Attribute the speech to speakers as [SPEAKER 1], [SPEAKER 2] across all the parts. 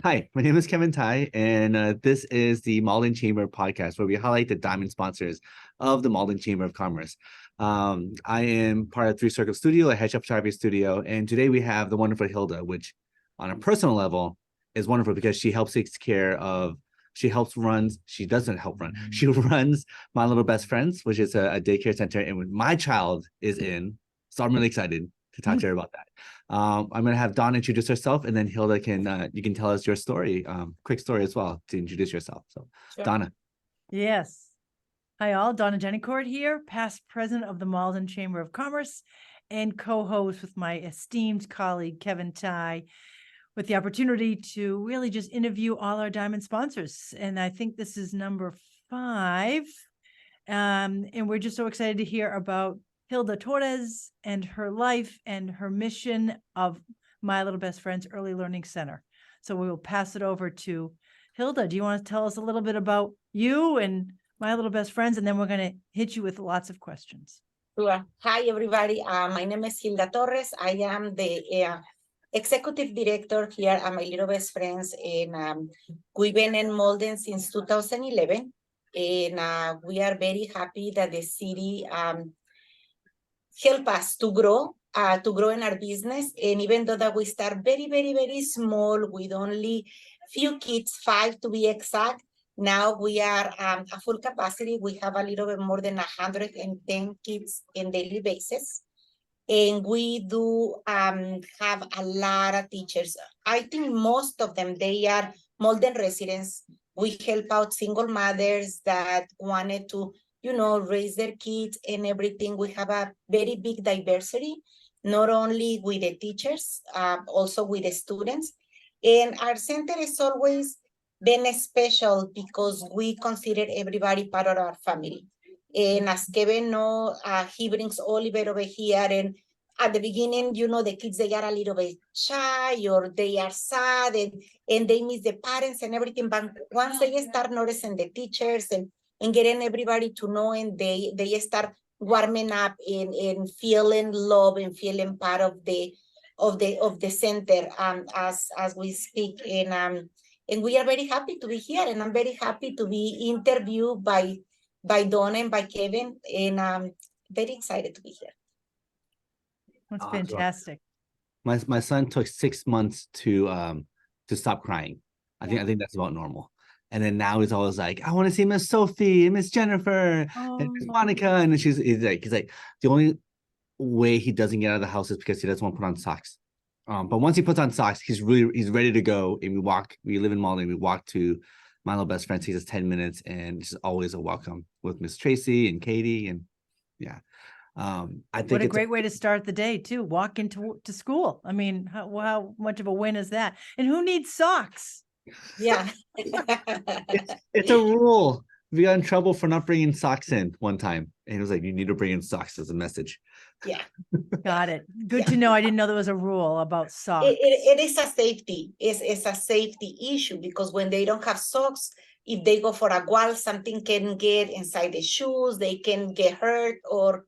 [SPEAKER 1] Hi, my name is Kevin Tai, and this is the Malden Chamber podcast where we highlight the diamond sponsors of the Malden Chamber of Commerce. I am part of Three Circle Studio, a hedge up photography studio, and today we have the wonderful Hilda, which on a personal level is wonderful because she doesn't help run, she runs My Little Best Friends, which is a daycare center, and my child is in, so I'm really excited to talk to her about that. I'm going to have Dawn introduce herself, and then Hilda you can tell us your story, quick story as well to introduce yourself. So, sure. Donna.
[SPEAKER 2] Yes. Hi all, Donna Jennycourt here, past president of the Malden Chamber of Commerce and co-host with my esteemed colleague, Kevin Tai, with the opportunity to really just interview all our diamond sponsors. And I think this is number 5. And we're just so excited to hear about Hilda Torres and her life and her mission of My Little Best Friends Early Learning Center. So we will pass it over to Hilda. Do you want to tell us a little bit about you and My Little Best Friends? And then we're going to hit you with lots of questions.
[SPEAKER 3] Sure. Hi, everybody. My name is Hilda Torres. I am the executive director here at My Little Best Friends. And we've been in Malden since 2011. And we are very happy that the city help us to grow in our business. And even though that we start very, very, very small with only few kids, 5 to be exact, now we are at full capacity. We have a little bit more than 110 kids on daily basis. And we do have a lot of teachers. I think most of them, they are Malden residents. We help out single mothers that wanted to raise their kids and everything. We have a very big diversity, not only with the teachers, also with the students. And our center is always been special because we consider everybody part of our family. And as Kevin knows, he brings Oliver over here. And at the beginning, the kids, they are a little bit shy or they are sad and they miss the parents and everything. But once they start noticing the teachers and getting everybody to know, and they start warming up and feeling love and feeling part of the center as we speak. And we are very happy to be here, and I'm very happy to be interviewed by Donna and by Kevin, and I'm very excited to be here.
[SPEAKER 2] That's fantastic.
[SPEAKER 1] My son took 6 months to stop crying. I think that's about normal. And then now he's always like, I want to see Miss Sophie and Miss Jennifer and Miss Monica. And then he's like, the only way he doesn't get out of the house is because he doesn't want to put on socks. But once he puts on socks, he's ready to go. And we live in Malden. We walk to My Little Best Friends. He has 10 minutes, and it's always a welcome with Miss Tracy and Katie. And yeah. I think
[SPEAKER 2] what a great way to start the day too. Walk into school. I mean, how much of a win is that? And who needs socks?
[SPEAKER 3] Yeah.
[SPEAKER 1] it's a rule. We got in trouble for not bringing socks in one time. And he was like, you need to bring in socks as a message.
[SPEAKER 3] Yeah.
[SPEAKER 2] Got it. Good to know. I didn't know there was a rule about socks.
[SPEAKER 3] It is a safety. It's a safety issue because when they don't have socks, if they go for a walk, something can get inside the shoes. They can get hurt or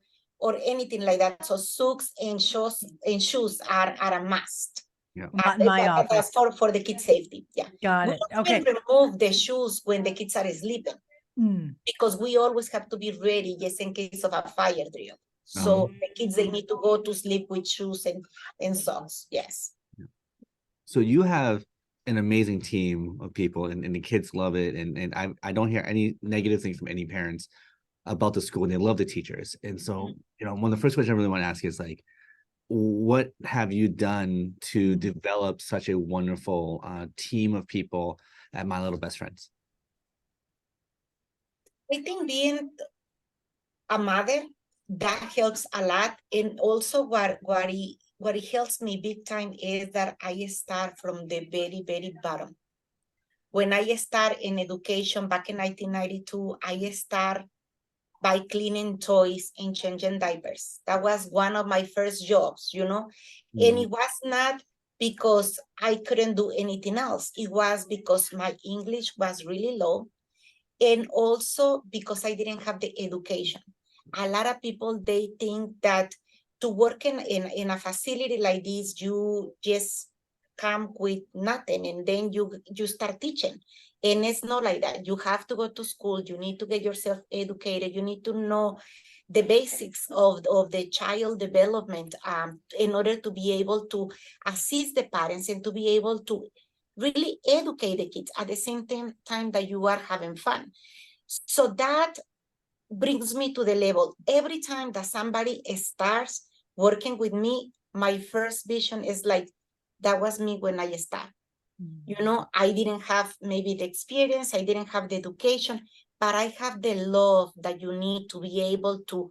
[SPEAKER 3] anything like that. So socks and shoes are a must.
[SPEAKER 2] Yeah. Not in my office.
[SPEAKER 3] That's for the kids' safety. Yeah.
[SPEAKER 2] Got it. Okay.
[SPEAKER 3] We remove the shoes when the kids are sleeping because we always have to be ready just in case of a fire drill. So the kids, they need to go to sleep with shoes and socks. Yes.
[SPEAKER 1] So you have an amazing team of people, and the kids love it. And I don't hear any negative things from any parents about the school, and they love the teachers. And so, one of the first questions I really want to ask is like, what have you done to develop such a wonderful team of people at My Little Best Friends?
[SPEAKER 3] I think being a mother, that helps a lot. And also what it helps me big time is that I start from the very, very bottom. When I start in education back in 1992, I start by cleaning toys and changing diapers. That was one of my first jobs, and it was not because I couldn't do anything else. It was because my English was really low, and also because I didn't have the education. A lot of people, they think that to work in a facility like this, you just come with nothing and then you start teaching. And it's not like that. You have to go to school. You need to get yourself educated. You need to know the basics of the child development in order to be able to assist the parents and to be able to really educate the kids at the same time that you are having fun. So that brings me to the level. Every time that somebody starts working with me, my first vision is like, that was me when I started. You know, I didn't have maybe the experience, I didn't have the education, but I have the love that you need to be able to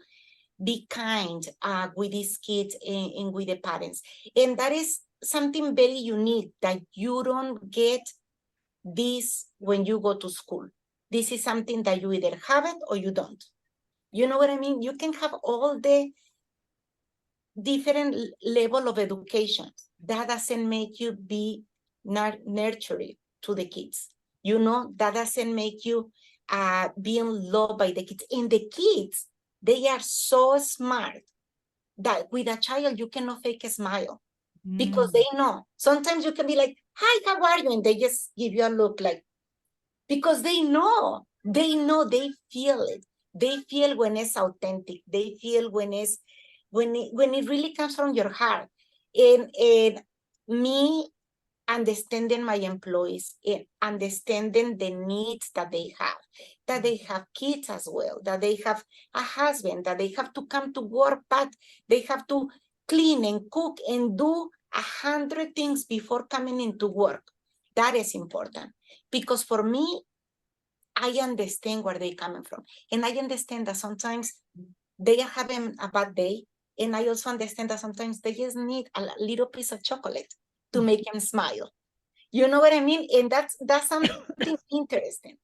[SPEAKER 3] be kind with these kids and with the parents. And that is something very unique that you don't get this when you go to school. This is something that you either have it or you don't. You know what I mean? You can have all the different level of education. That doesn't make you be nurturing to the kids. You know, that doesn't make you being loved by the kids. And the kids, they are so smart that with a child, you cannot fake a smile because they know. Sometimes you can be like, hi, how are you? And they just give you a look like, because they know, they feel it. They feel when it's authentic. They feel when it really comes from your heart. And me understanding my employees and understanding the needs that they have kids as well, that they have a husband, that they have to come to work, but they have to clean and cook and do 100 things before coming into work. That is important because for me, I understand where they're coming from. And I understand that sometimes they are having a bad day. And I also understand that sometimes they just need a little piece of chocolate to make them smile. You know what I mean? And that's something interesting.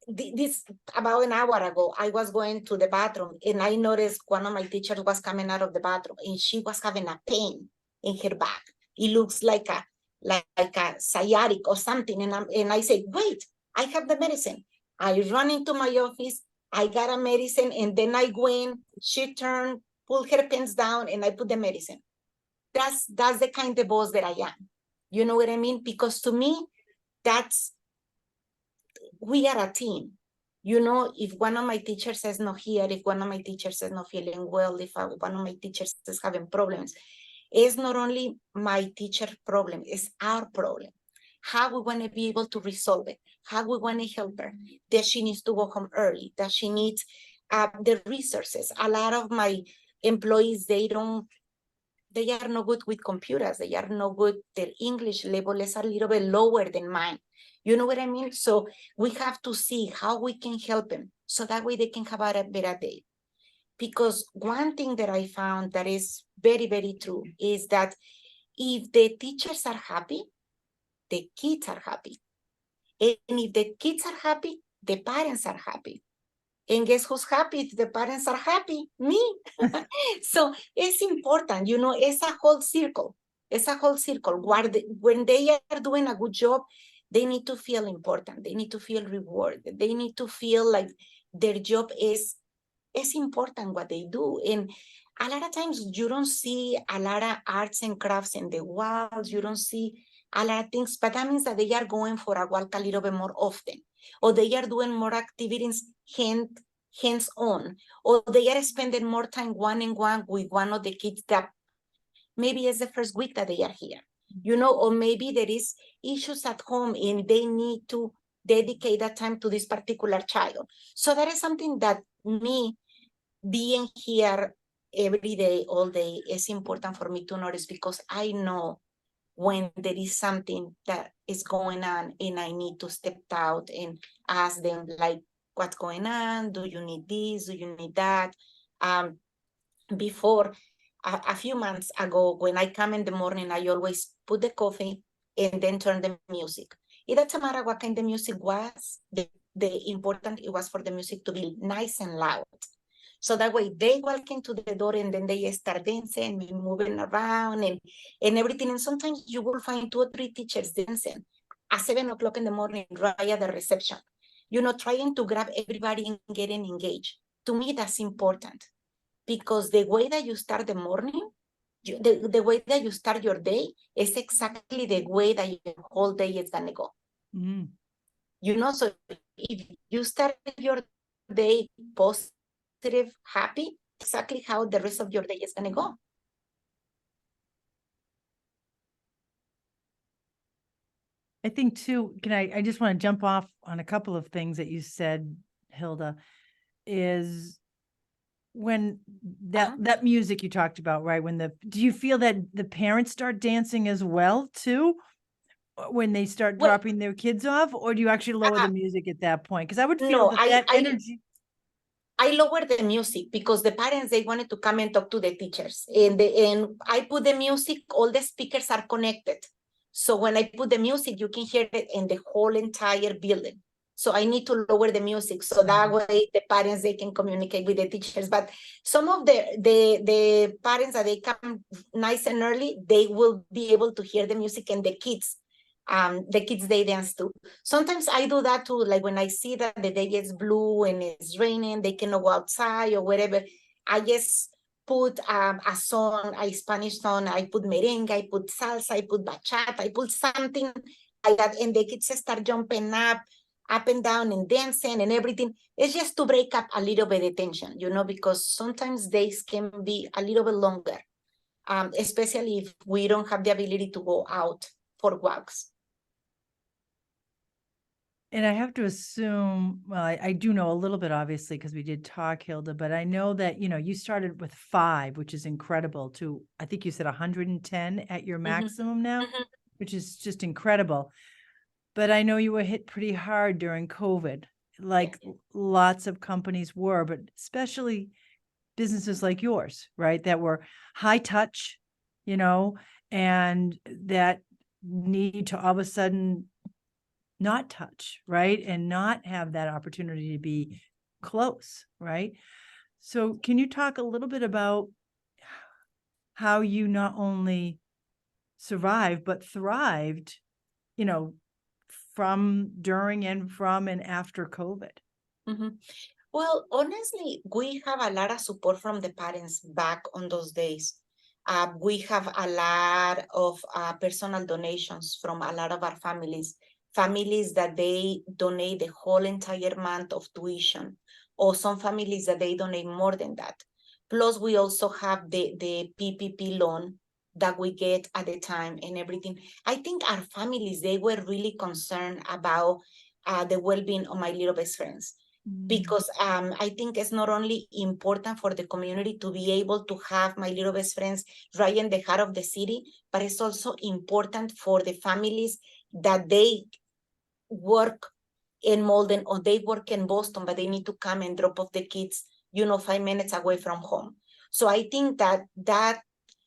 [SPEAKER 3] This about an hour ago, I was going to the bathroom and I noticed one of my teachers was coming out of the bathroom and she was having a pain in her back. It looks like a sciatic or something. And I said, wait, I have the medicine. I run into my office, I got a medicine, and then I go in, she turned, pulled her pants down, and I put the medicine. That's the kind of boss that I am. You know what I mean? Because to me, we are a team. You know, if one of my teachers is not here, if one of my teachers is not feeling well, if one of my teachers is having problems, it's not only my teacher problem, it's our problem. How we want to be able to resolve it, how we want to help her, that she needs to go home early, that she needs the resources. A lot of my employees, they are not good with computers. They are not good. Their English level is a little bit lower than mine. You know what I mean? So we have to see how we can help them so that way they can have a better day. Because one thing that I found that is very, very true is that if the teachers are happy, the kids are happy. And if the kids are happy, the parents are happy. And guess who's happy if the parents are happy? Me. So it's important, you know, it's a whole circle. It's a whole circle. When they are doing a good job, they need to feel important. They need to feel rewarded. They need to feel like their job is important what they do. And a lot of times you don't see a lot of arts and crafts in the walls. You don't see a lot of things, but that means that they are going for a walk a little bit more often, or they are doing more activities hands-on, or they are spending more time one-on-one with one of the kids that maybe it's the first week that they are here, you know, or maybe there is issues at home and they need to dedicate that time to this particular child. So that is something that me being here every day, all day, is important for me to notice because I know when there is something that is going on and I need to step out and ask them like, what's going on? Do you need this? Do you need that? Before a few months ago, when I come in the morning, I always put the coffee and then turn the music. It doesn't matter what kind of music was, the important it was for the music to be nice and loud. So that way they walk into the door and then they start dancing and moving around and everything. And sometimes you will find 2 or 3 teachers dancing at 7 o'clock in the morning, right at the reception, you know, trying to grab everybody and getting engaged. To me, that's important because the way that you start the morning, the way that you start your day is exactly the way that your whole day is gonna go.
[SPEAKER 2] Mm.
[SPEAKER 3] You know, so if you start your day positive, happy, exactly how the rest of your day is gonna go.
[SPEAKER 2] I think too, I just want to jump off on a couple of things that you said, Hilda, is when that music you talked about, right? Do you feel that the parents start dancing as well too? When they start
[SPEAKER 3] Well,
[SPEAKER 2] dropping their kids off, or do you actually lower the music at that point? Because I would feel
[SPEAKER 3] no,
[SPEAKER 2] that energy.
[SPEAKER 3] I lowered the music because the parents, they wanted to come and talk to the teachers. And I put the music, all the speakers are connected. So when I put the music, you can hear it in the whole entire building. So I need to lower the music so that way the parents, they can communicate with the teachers. But some of the parents that they come nice and early, they will be able to hear the music, and the kids they dance too. Sometimes I do that too, like when I see that the day gets blue and it's raining, they cannot go outside or whatever, I just put a song, a Spanish song, I put merengue, I put salsa, I put bachata, I put something like that, and the kids start jumping up and down and dancing and everything. It's just to break up a little bit of tension, you know, because sometimes days can be a little bit longer, especially if we don't have the ability to go out for walks.
[SPEAKER 2] And I have to assume, well, I do know a little bit, obviously, because we did talk, Hilda, but I know that, you started with 5, which is incredible, to, I think you said 110 at your maximum now, which is just incredible. But I know you were hit pretty hard during COVID, like lots of companies were, but especially businesses like yours, right? That were high touch, and that need to all of a sudden not touch, right? And not have that opportunity to be close, right? So can you talk a little bit about how you not only survived, but thrived, from, during, and from, and after COVID?
[SPEAKER 3] Well, honestly, we have a lot of support from the parents back on those days. We have a lot of personal donations from a lot of our families that they donate the whole entire month of tuition, or some families that they donate more than that. Plus, we also have the PPP loan that we get at the time and everything. I think our families, they were really concerned about the well-being of my little best friends. Because I think it's not only important for the community to be able to have my little best friends right in the heart of the city, but it's also important for the families that they work in Malden or they work in Boston, but they need to come and drop off the kids, 5 minutes away from home. So I think that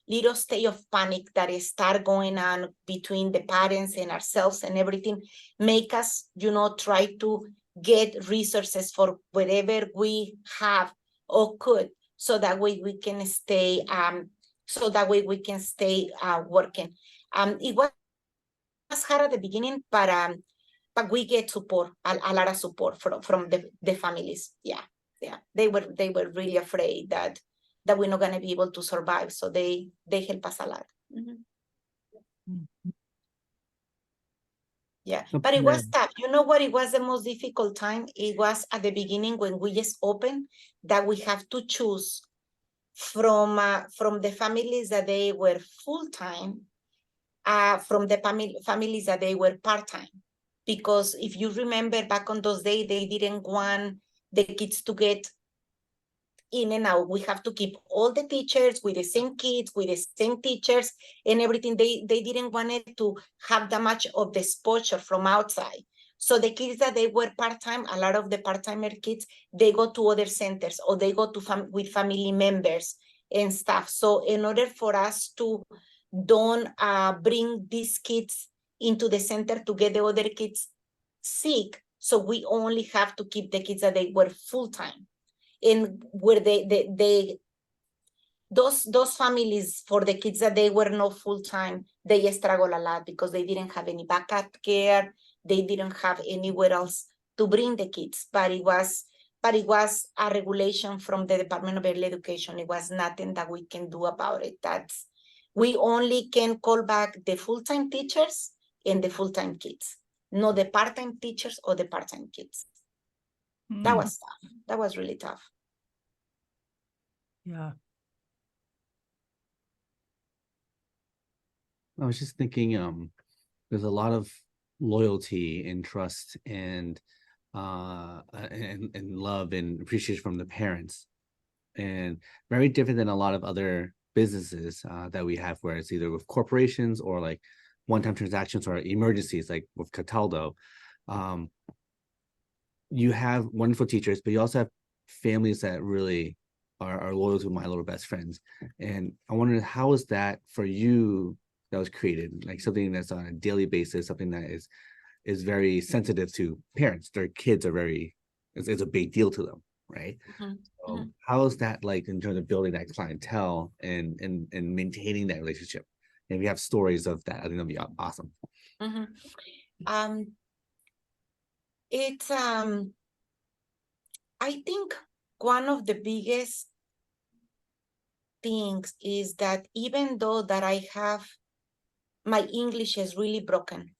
[SPEAKER 3] little state of panic that is start going on between the parents and ourselves and everything make us, try to get resources for whatever we have or could, so that way we can stay working. It was hard at the beginning, but we get support, a lot of support from the families. Yeah, they were really afraid that we're not going to be able to survive, so they help us a lot. Yeah, but it was tough. You know what? It was the most difficult time. It was at the beginning when we just opened, that we have to choose from the families that they were full-time, from the families that they were part-time. Because if you remember back on those days, they didn't want the kids to get in and out. We have to keep all the teachers with the same kids, with the same teachers and everything. They didn't want it to have that much of the exposure from outside. So the kids that they were part-time, a lot of the part-timer kids, they go to other centers, or they go to with family members and stuff. So in order for us to don't bring these kids into the center to get the other kids sick, so we only have to keep the kids that they were full-time. And where those families, for the kids that they were not full-time, they struggle a lot because they didn't have any backup care. They didn't have anywhere else to bring the kids. But it was but it was a regulation from the Department of Early Education. It was nothing that we can do about it. We only can call back the full-time teachers and the full-time kids, not the part-time teachers or the part-time kids. That was tough. That was really tough.
[SPEAKER 2] Yeah.
[SPEAKER 1] I was just thinking, there's a lot of loyalty and trust and love and appreciation from the parents, and very different than a lot of other businesses that we have, where it's either with corporations or like one-time transactions or emergencies, like with Cataldo. You have wonderful teachers, but you also have families that really are loyal to My Little Best Friends. And I wonder, how is that for you? That was created, like something that's on a daily basis, something that is very sensitive to parents. Their kids are very, it's a big deal to them, right?
[SPEAKER 3] Mm-hmm.
[SPEAKER 1] So how is that like in terms of building that clientele and maintaining that relationship? And if you have stories of that, I think that'd be awesome.
[SPEAKER 3] Mm-hmm. It's I think one of the biggest things is that even though that I have, my English is really broken,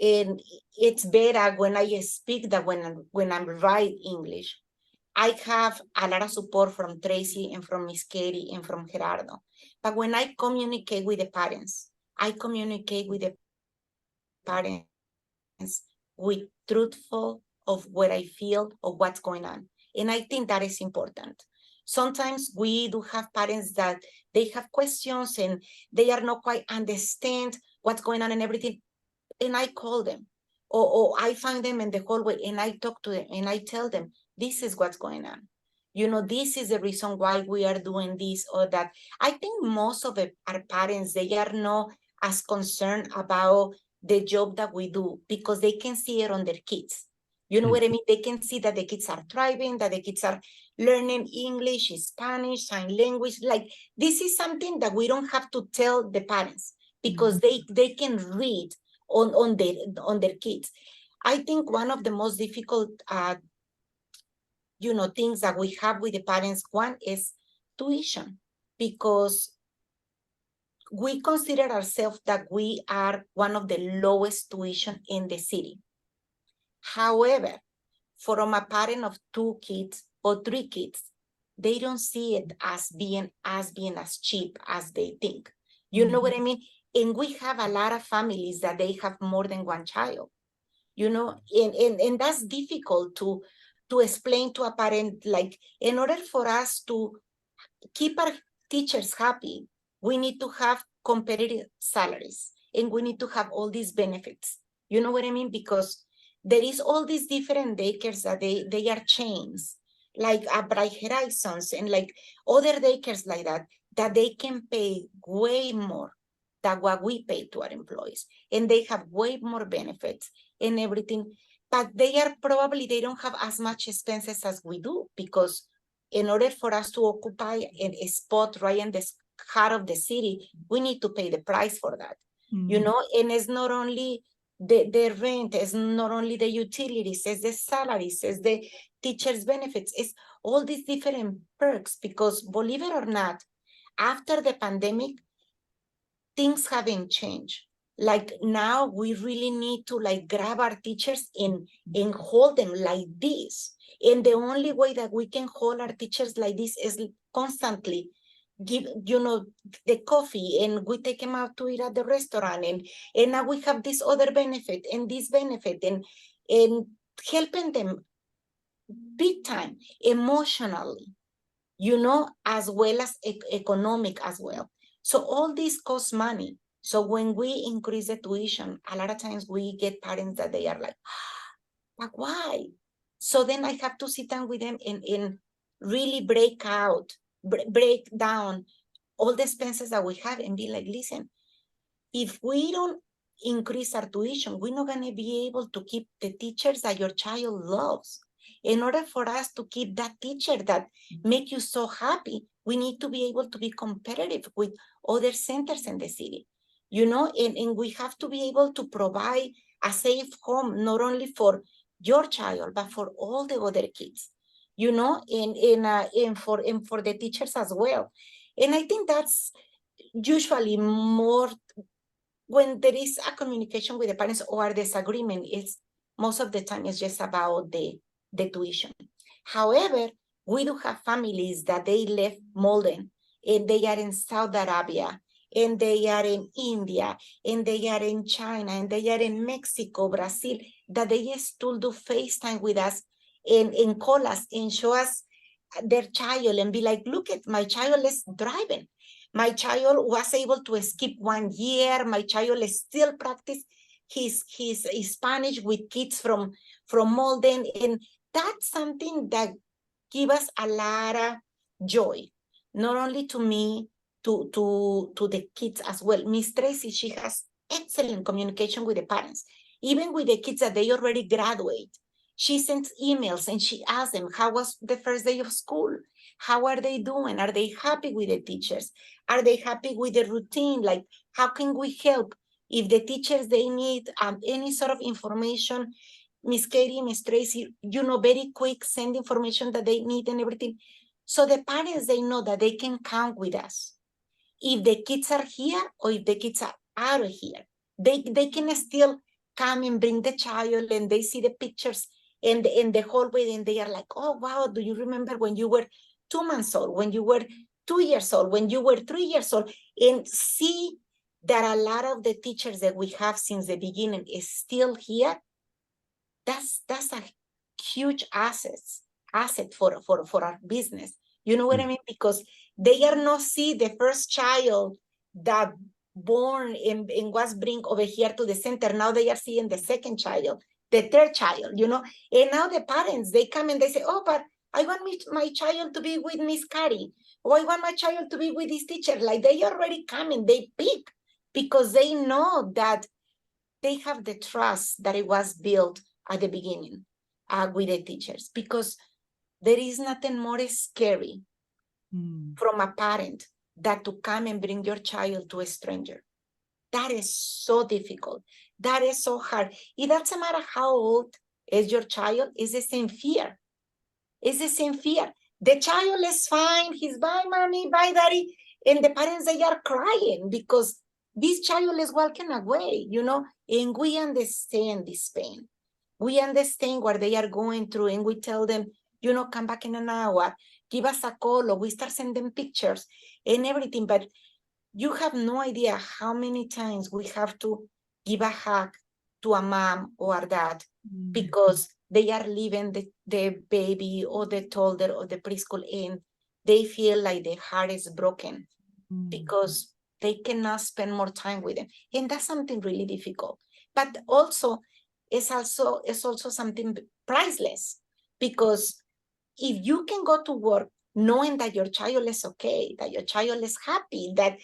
[SPEAKER 3] and it's better when I speak than when I write English. I have a lot of support from Tracy and from Miss Katie and from Gerardo. But when I communicate with the parents, I communicate with the parents with truthful of what I feel or what's going on. And I think that is important. Sometimes we do have parents that they have questions and they are not quite understand what's going on and everything. And I call them, or I find them in the hallway and I talk to them and I tell them, this is what's going on. You know, this is the reason why we are doing this or that. I think most of our parents, they are not as concerned about the job that we do because they can see it on their kids. You know what I mean? They can see that the kids are thriving, that the kids are learning English, Spanish, sign language. Like, this is something that we don't have to tell the parents because they can read on their kids. I think one of the most difficult things that we have with the parents, one is tuition, because we consider ourselves that we are one of the lowest tuition in the city. However, from a parent of 2 kids or 3 kids, they don't see it as being as cheap as they think. You know what I mean? And we have a lot of families that they have more than one child, and that's difficult to explain to a parent. Like, in order for us to keep our teachers happy, we need to have competitive salaries and we need to have all these benefits. You know what I mean? Because there is all these different daycares that they are chains, like Bright Horizons and like other daycares like that they can pay way more than what we pay to our employees. And they have way more benefits and everything. But they don't have as much expenses as we do, because in order for us to occupy a spot right in the heart of the city, we need to pay the price for that. And it's not only the rent, it's not only the utilities, it's the salaries, it's the teachers' benefits, it's all these different perks, because believe it or not, after the pandemic, things haven't changed. Like, now we really need to like grab our teachers and hold them like this. And the only way that we can hold our teachers like this is constantly give, the coffee, and we take them out to eat at the restaurant. And now we have this other benefit and this benefit, and helping them big time emotionally, as well as economic as well. So all this costs money. So when we increase the tuition, a lot of times we get parents that they are like, but why? So then I have to sit down with them and really break down all the expenses that we have and be like, listen, if we don't increase our tuition, we're not going to be able to keep the teachers that your child loves. In order for us to keep that teacher that make you so happy, we need to be able to be competitive with other centers in the city, and we have to be able to provide a safe home, not only for your child, but for all the other kids. and for the teachers as well. And I think that's usually more when there is a communication with the parents or a disagreement, it's most of the time it's just about the tuition. However, we do have families that they left Malden and they are in Saudi Arabia and they are in India and they are in China and they are in Mexico, Brazil, that they still do FaceTime with us and call us and show us their child and be like, look at my child is driving. My child was able to skip 1 year. My child is still practice his Spanish with kids from Malden. And that's something that give us a lot of joy, not only to me, to the kids as well. Miss Tracy, she has excellent communication with the parents, even with the kids that they already graduate. She sends emails and she asks them, how was the first day of school? How are they doing? Are they happy with the teachers? Are they happy with the routine? Like, how can we help? If the teachers, they need any sort of information, Miss Katie, Miss Tracy, very quick, send information that they need and everything. So the parents, they know that they can count with us. If the kids are here or if the kids are out of here, they can still come and bring the child and they see the pictures in the hallway and they are like, oh, wow, do you remember when you were 2 months old, when you were 2 years old, when you were 3 years old, and see that a lot of the teachers that we have since the beginning is still here. That's a huge asset for our business. You know what I mean? Because they are not see the first child that born and was bring over here to the center. Now they are seeing the second child, the third child, and now the parents, they come and they say, oh, but I want my child to be with Miss Carrie, or I want my child to be with this teacher. Like, they already come and they pick because they know that they have the trust that it was built at the beginning with the teachers, because there is nothing more scary from a parent than to come and bring your child to a stranger. That is so difficult. That is so hard. It doesn't matter how old is your child, it's the same fear. It's the same fear. The child is fine. He's bye, mommy, bye, daddy. And the parents, they are crying because this child is walking away, and we understand this pain. We understand what they are going through, and we tell them, come back in an hour, give us a call, or we start sending pictures and everything. But you have no idea how many times we have to give a hug to a mom or a dad because they are leaving the baby or the toddler or the preschool, and they feel like their heart is broken because they cannot spend more time with them. And that's something really difficult. But also, it's also something priceless, because if you can go to work knowing that your child is okay, that your child is happy, that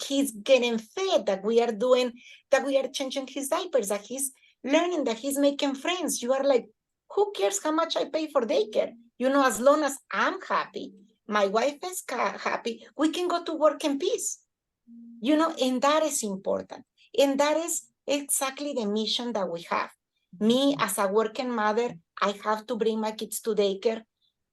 [SPEAKER 3] he's getting fed, that we are changing his diapers, that he's learning, that he's making friends, you are like, who cares how much I pay for daycare? As long as I'm happy, my wife is happy, we can go to work in peace. And that is important. And that is exactly the mission that we have. Me, as a working mother, I have to bring my kids to daycare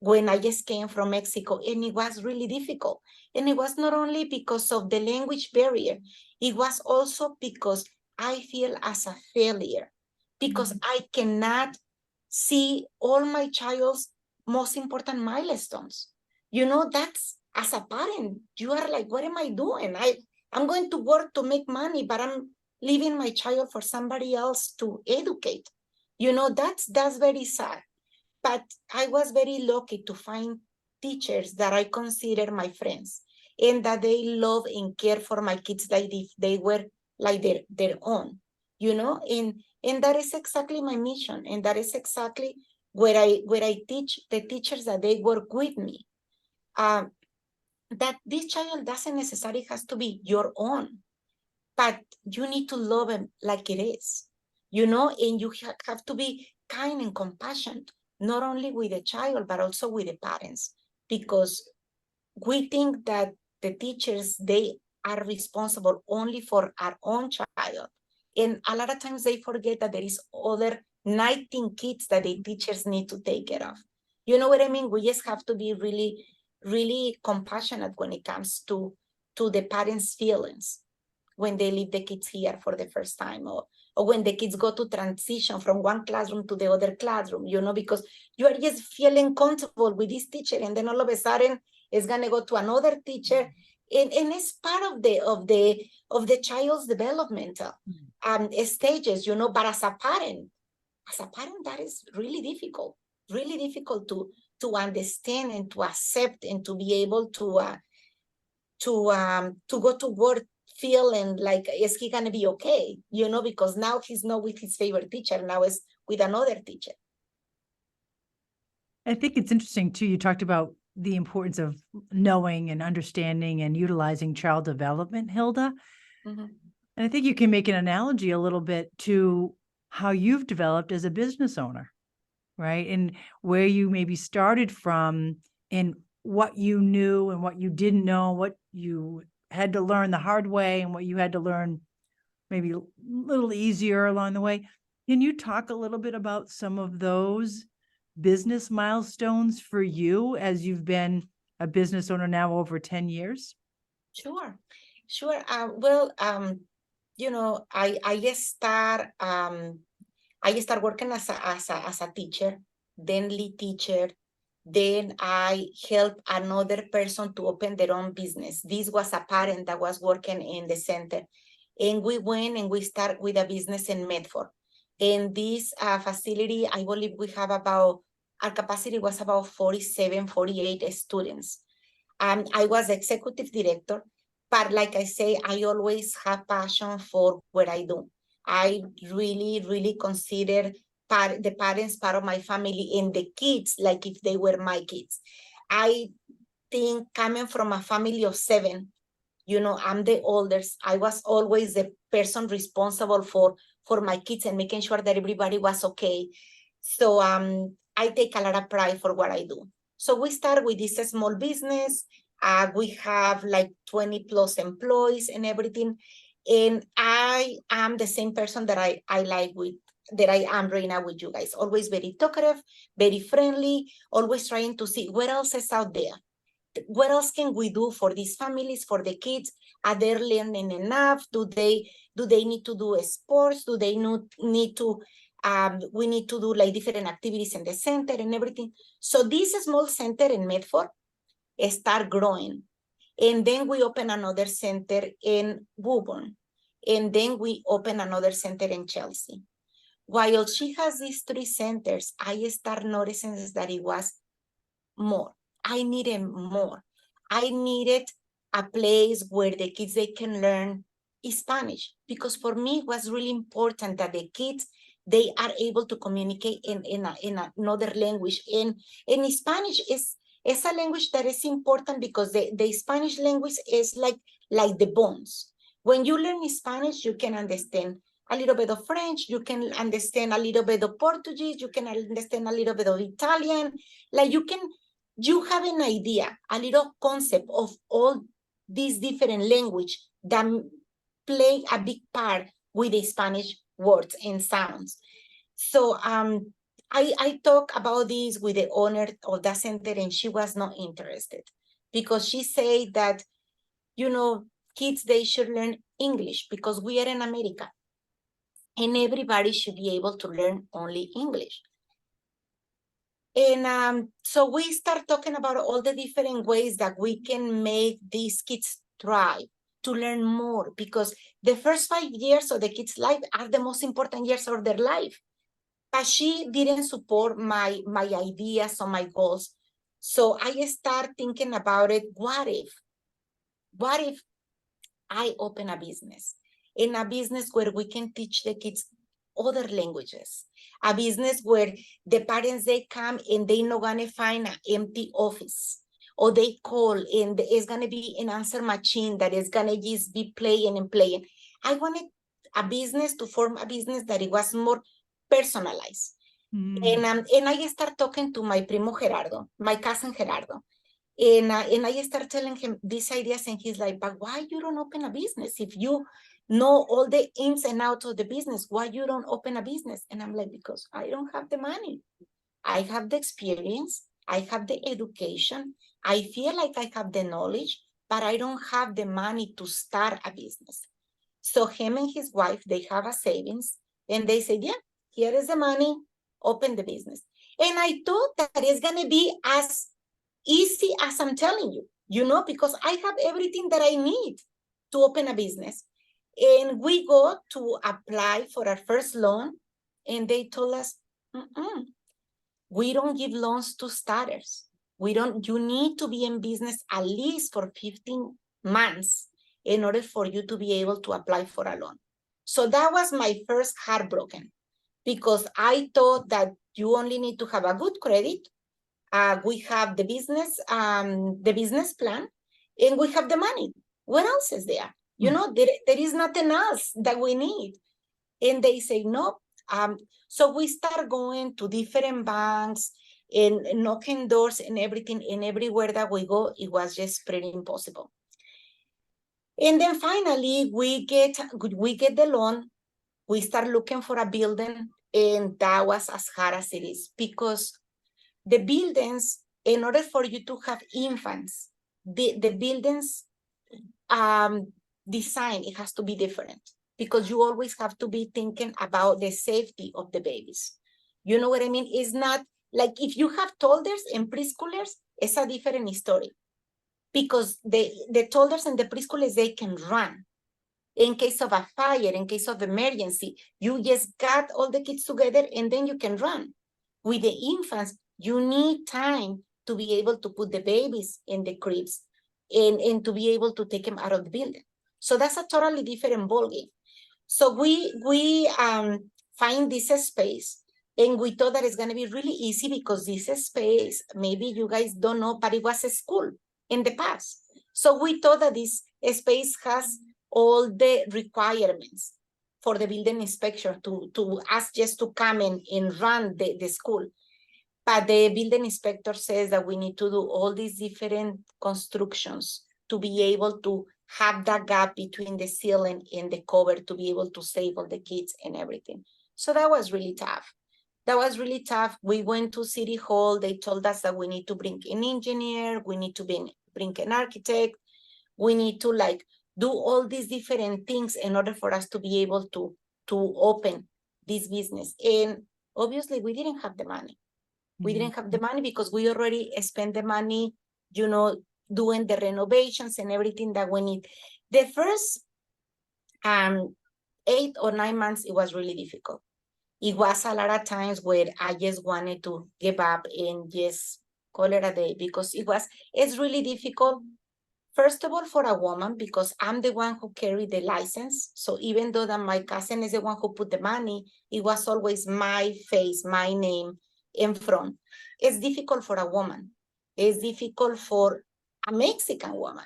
[SPEAKER 3] when I just came from Mexico, and it was really difficult. And it was not only because of the language barrier, it was also because I feel as a failure, because I cannot see all my child's most important milestones. That's, as a parent, you are like, what am I doing? I'm going to work to make money, but I'm leaving my child for somebody else to educate. That's very sad. But I was very lucky to find teachers that I consider my friends, and that they love and care for my kids like if they were like their own, and that is exactly my mission. And that is exactly where I teach the teachers that they work with me. That this child doesn't necessarily has to be your own, but you need to love him like it is, and you have to be kind and compassionate, not only with the child, but also with the parents, because we think that the teachers, they are responsible only for our own child. And a lot of times they forget that there is other 19 kids that the teachers need to take care of. You know what I mean? We just have to be really, really compassionate when it comes to the parents' feelings when they leave the kids here for the first time, or when the kids go to transition from one classroom to the other classroom, you know, because you are just feeling comfortable with this teacher, and then all of a sudden it's gonna go to another teacher, and it's part of the child's developmental stages, you know. But as a parent, that is really difficult to understand and to accept and to be able to go to work feeling like, is he gonna be okay? You know, because now he's not with his favorite teacher, now is with another teacher.
[SPEAKER 2] I think it's interesting too. You talked about the importance of knowing and understanding and utilizing child development, Hilda.
[SPEAKER 3] Mm-hmm.
[SPEAKER 2] And I think you can make an analogy a little bit to how you've developed as a business owner, right? And where you maybe started from, and what you knew and what you didn't know, what you had to learn the hard way and what you had to learn maybe a little easier along the way. Can you talk a little bit about some of those business milestones for you as you've been a business owner now over 10 years?
[SPEAKER 3] Sure. Well, you know, I start working as a teacher, then lead teacher. Then I help another person to open their own business. This was a parent that was working in the center. And we went and we start with a business in Medford. In this facility, I believe we have our capacity was about 47, 48 students. I was executive director, but like I say, I always have passion for what I do. I really, really consider the parents part of my family, and the kids like if they were my kids. I think coming from a family of 7, you know, I'm the oldest. I was always the person responsible for my kids and making sure that everybody was okay. So I take a lot of pride for what I do. So we start with this small business. We have like 20 plus employees and everything. And I am the same person that I am right now with you guys. Always very talkative, very friendly, always trying to see what else is out there. What else can we do for these families, for the kids? Are they learning enough? Do they need to do sports? Do they need to we need to do like different activities in the center and everything. So this small center in Medford start growing. And then we open another center in Woburn. And then we open another center in Chelsea. While she has these 3 centers, I start noticing that it was more. I needed more. I needed a place where the kids, they can learn Spanish, because for me it was really important that the kids, they are able to communicate in another language. And Spanish is a language that is important because the Spanish language is like the bones. When you learn Spanish, you can understand a little bit of French, you can understand a little bit of Portuguese, you can understand a little bit of Italian. Like you have an idea, a little concept of all these different language that play a big part with the Spanish words and sounds. So I talk about this with the owner of that center, and she was not interested because she said that, you know, kids, they should learn English because we are in America and everybody should be able to learn only English. And so we start talking about all the different ways that we can make these kids thrive, to learn more, because the first 5 years of the kids' life are the most important years of their life. But she didn't support my ideas or my goals. So I start thinking about it. What if I open a business, in a business where we can teach the kids other languages, a business where the parents, they come and they not gonna find an empty office, or they call and it's gonna be an answer machine that is gonna just be playing and playing. I wanted a business to form a business that it was more personalized. And I start talking to my primo Gerardo, my cousin Gerardo. And I start telling him these ideas, and he's like, but why you don't open a business? If you know all the ins and outs of the business, why you don't open a business? And I'm like, because I don't have the money. I have the experience. I have the education, I feel like I have the knowledge, but I don't have the money to start a business. So him and his wife, they have a savings, and they said, yeah, here is the money, open the business. And I thought that it's gonna be as easy as I'm telling you, because I have everything that I need to open a business. And we go to apply for our first loan, and they told us, we don't give loans to starters. You need to be in business at least for 15 months in order for you to be able to apply for a loan. So that was my first heartbroken, because I thought that you only need to have a good credit. We have the business plan, and we have the money. What else is there? There is nothing else that we need. And they say, no. So we start going to different banks and knocking doors and everything. And everywhere that we go, it was just pretty impossible. And then finally, we get the loan. We start looking for a building, and that was as hard as it is, because the buildings, in order for you to have infants, the buildings design, it has to be different, because you always have to be thinking about the safety of the babies. You know what I mean? It's not like if you have toddlers and preschoolers, it's a different story, because the toddlers and the preschoolers, they can run. In case of a fire, in case of emergency, you just got all the kids together and then you can run. With the infants, you need time to be able to put the babies in the cribs and to be able to take them out of the building. So that's a totally different ballgame. So we find this space, and we thought that it's going to be really easy, because this space, maybe you guys don't know, but it was a school in the past. So we thought that this space has all the requirements for the building inspector to ask just to come in and run the school. But the building inspector says that we need to do all these different constructions to be able to have that gap between the ceiling and the cover to be able to save all the kids and everything. So that was really tough. We went to City Hall. They told us that we need to bring an engineer, we need to bring an architect, we need to do all these different things in order for us to be able to open this business. And obviously we didn't have the money. We didn't have the money because we already spent the money, doing the renovations and everything that we need. The first 8 or 9 months, it was really difficult. It was a lot of times where I just wanted to give up and just call it a day, because it's really difficult. First of all, for a woman, because I'm the one who carried the license. So even though that my cousin is the one who put the money, it was always my face, my name in front. It's difficult for a woman. It's difficult for a Mexican woman.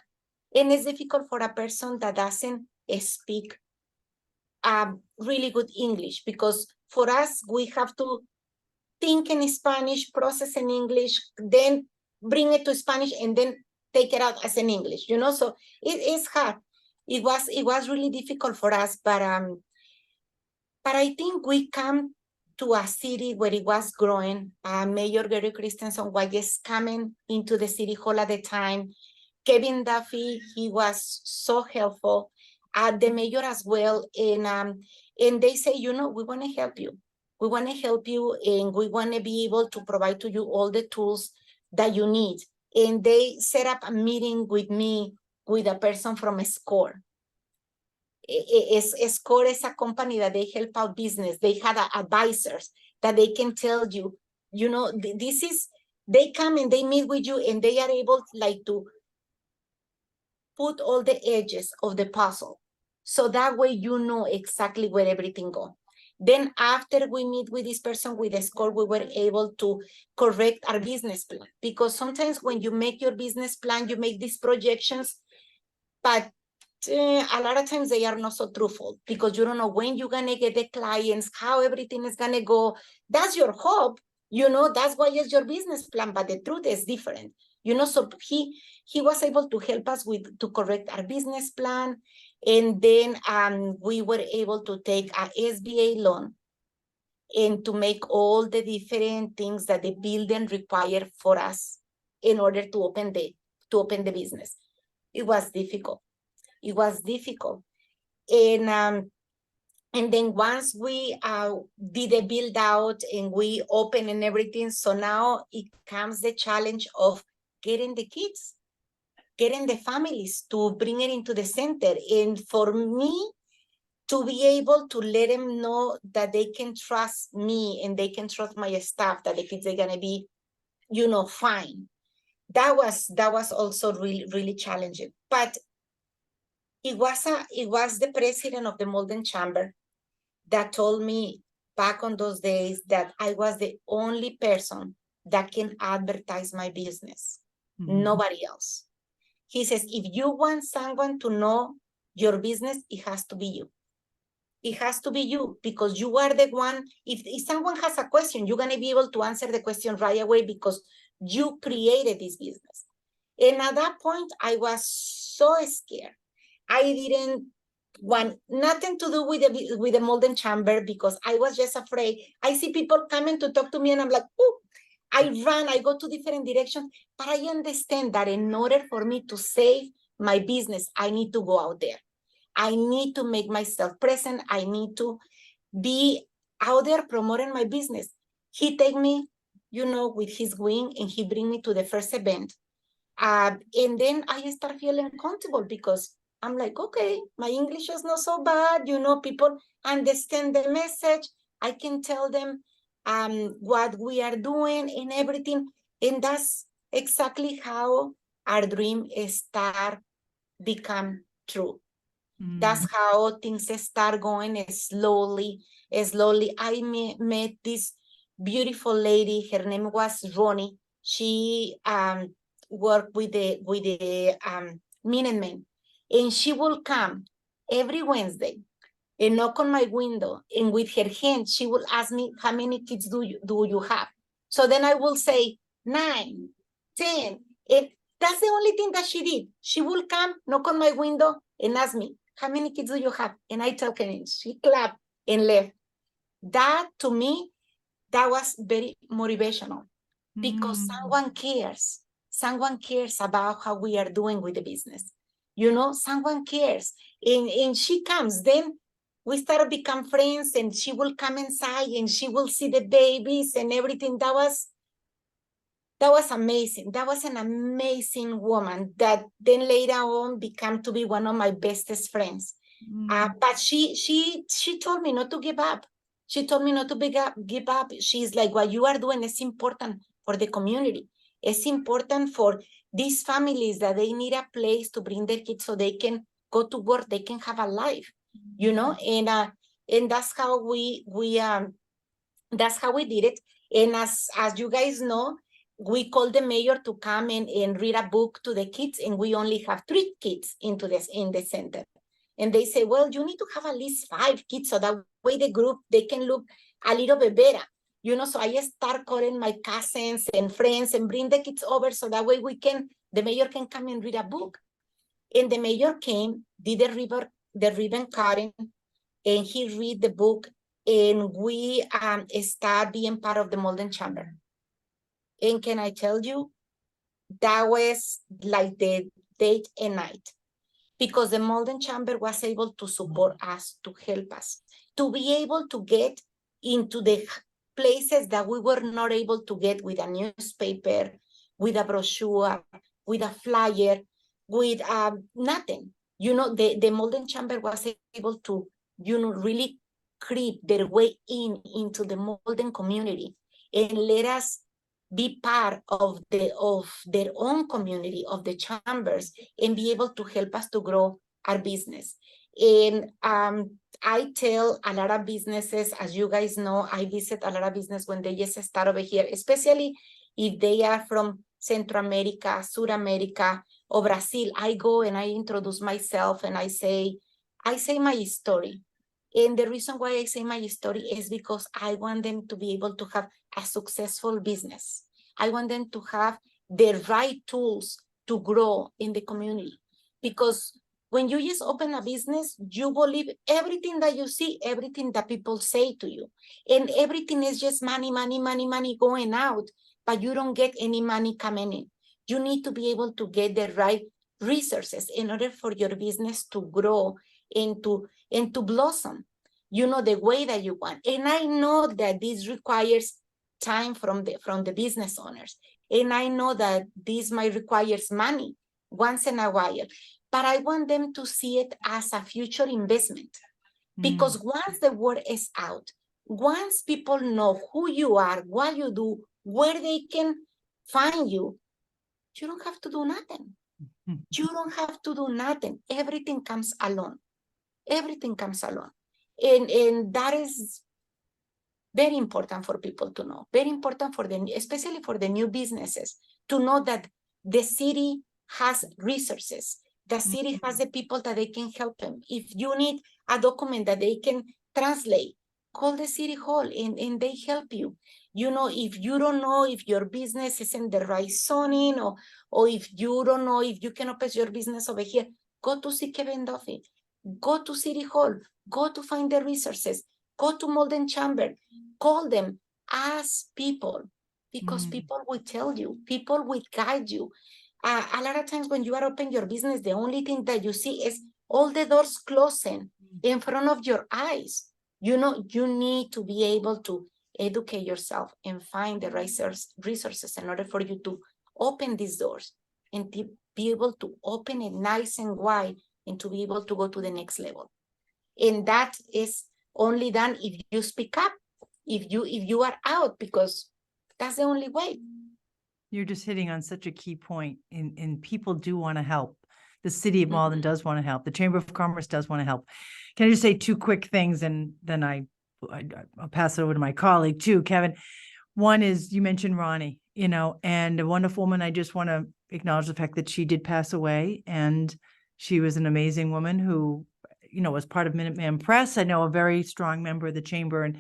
[SPEAKER 3] And it's difficult for a person that doesn't speak really good English, because for us, we have to think in Spanish, process in English, then bring it to Spanish, and then take it out as in English, so it is hard. It was really difficult for us, but I think we come to a city where it was growing. Mayor Gary Christensen was just coming into the city hall at the time. Kevin Duffy, he was so helpful. The mayor as well, and they say, we want to help you. We want to help you, and we want to be able to provide to you all the tools that you need. And they set up a meeting with me, with a person from SCORE. SCORE is a company that they help out business. They had advisors that they can tell you, they come and they meet with you, and they are able to put all the edges of the puzzle. So that way you know exactly where everything goes. Then after we meet with this person with the SCORE, we were able to correct our business plan. Because sometimes when you make your business plan, you make these projections, but a lot of times they are not so truthful, because you don't know when you're going to get the clients, how everything is going to go. That's your hope, that's why it's your business plan, but the truth is different. So he was able to help us to correct our business plan. And then we were able to take a SBA loan and to make all the different things that the building required for us in order to open the business. It was difficult. It was difficult. And then once we did the build out and we open and everything, so now it comes the challenge of getting the kids, getting the families to bring it into the center. And for me, to be able to let them know that they can trust me and they can trust my staff, that the kids are gonna be, fine. That was also really, really challenging. But it was the president of the Malden Chamber that told me back on those days that I was the only person that can advertise my business. Nobody else. He says, if you want someone to know your business, it has to be you. It has to be you, because you are the one. If someone has a question, you're going to be able to answer the question right away because you created this business. And at that point, I was so scared. I didn't want nothing to do with the Malden Chamber because I was just afraid. I see people coming to talk to me and I'm like, oh, I run, I go to different directions. But I understand that in order for me to save my business, I need to go out there. I need to make myself present. I need to be out there promoting my business. He take me, with his wing, and he bring me to the first event. And then I start feeling comfortable because I'm like, okay, my English is not so bad. People understand the message. I can tell them what we are doing and everything. And that's exactly how our dream become true. That's how things start going slowly. I met this beautiful lady. Her name was Ronnie. She worked with the Minutemen, and she will come every Wednesday and knock on my window, and with her hand she will ask me, how many kids do you have? So then I will say 9, 10. And that's the only thing that she did. She will come, knock on my window, and ask me, how many kids do you have? And I tell her, and she clapped and left. That, to me, that was very motivational because someone cares. Someone cares about how we are doing with the business. Someone cares. And she comes, then we start to become friends, and she will come inside and she will see the babies and everything. That was amazing. That was an amazing woman that then later on became to be one of my bestest friends. But she told me not to give up. She told me not to give up. She's like, what you are doing is important for the community. It's important for these families that they need a place to bring their kids so they can go to work, they can have a life, and that's how we did it. And as you guys know, we called the mayor to come and read a book to the kids, and we only have 3 kids in the center. And they say, well, you need to have at least 5 kids so that way the group, they can look a little bit better. So I start calling my cousins and friends and bring the kids over so that way the mayor can come and read a book. And the mayor came, did the ribbon cutting, and he read the book, and we start being part of the Malden Chamber. And can I tell you, that was like the day and night, because the Malden Chamber was able to support us, to help us, to be able to get into the places that we were not able to get with a newspaper, with a brochure, with a flyer, with nothing. The Malden Chamber was able to, really creep their way into the Malden community and let us be part of their own community, of the chambers, and be able to help us to grow our business. And I tell a lot of businesses, as you guys know, I visit a lot of business when they just start over here, especially if they are from Central America, South America, or Brazil. I go and I introduce myself and I say my story. And the reason why I say my story is because I want them to be able to have a successful business. I want them to have the right tools to grow in the community. Because When you just open a business, you believe everything that you see, everything that people say to you. And everything is just money, money, money, money going out, but you don't get any money coming in. You need to be able to get the right resources in order for your business to grow and to blossom, the way that you want. And I know that this requires time from the business owners. And I know that this might requires money once in a while, but I want them to see it as a future investment. Because once the word is out, once people know who you are, what you do, where they can find you, you don't have to do nothing. You don't have to do nothing. Everything comes along. Everything comes along. And that is very important for people to know. Very important for them, especially for the new businesses, to know that the city has resources. The city has the people that they can help them. If you need a document that they can translate, call the city hall and they help you. If you don't know if your business is in the right zoning, or if you don't know if you can open your business over here, go to see Kevin Duffy, go to City Hall, go to find the resources, go to Malden Chamber, call them, ask people, because people will tell you, people will guide you. A lot of times when you are opening your business, the only thing that you see is all the doors closing in front of your eyes. You need to be able to educate yourself and find the resources in order for you to open these doors and to be able to open it nice and wide and to be able to go to the next level. And that is only done if you speak up, if you are out, because that's the only way.
[SPEAKER 2] You're just hitting on such a key point, and people do want to help. The City of Malden does want to help. The Chamber of Commerce does want to help. Can I just say two quick things, and then I'll pass it over to my colleague too, Kevin. One is, you mentioned Ronnie, and a wonderful woman. I just want to acknowledge the fact that she did pass away, and she was an amazing woman who, was part of Minuteman Press. I know a very strong member of the Chamber, and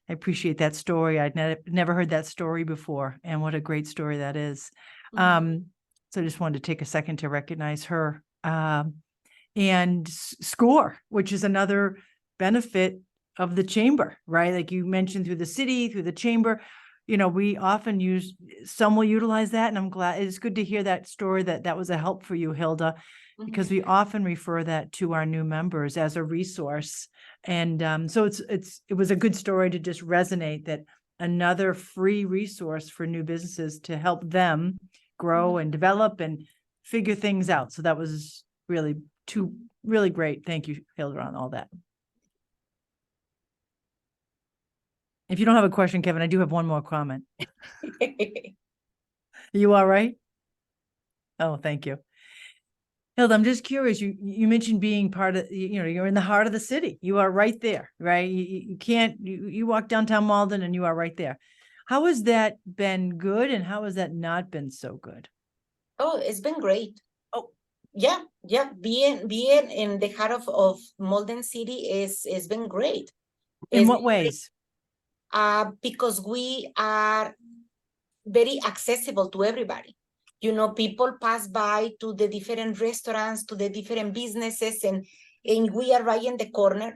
[SPEAKER 2] I appreciate that story. I'd never heard that story before, and what a great story that is. So I just wanted to take a second to recognize her. And SCORE, which is another benefit of the Chamber, right? Like you mentioned, through the city, through the Chamber, we often some will utilize that, and I'm glad. It's good to hear that story, that was a help for you, Hilda, because we often refer that to our new members as a resource. And so it was a good story to just resonate, that another free resource for new businesses to help them grow and develop and figure things out. So that was really great. Thank you, Hilda, on all that. If you don't have a question, Kevin, I do have one more comment. You all right? Oh, thank you. Hilda, I'm just curious. You mentioned being part of, you're in the heart of the city. You are right there, right? You walk downtown Malden and you are right there. How has that been good, and how has that not been so good?
[SPEAKER 3] Oh, it's been great.
[SPEAKER 2] Oh,
[SPEAKER 3] yeah. Being in the heart of Malden City is been great.
[SPEAKER 2] In what ways?
[SPEAKER 3] Because we are very accessible to everybody. People pass by to the different restaurants, to the different businesses, and we are right in the corner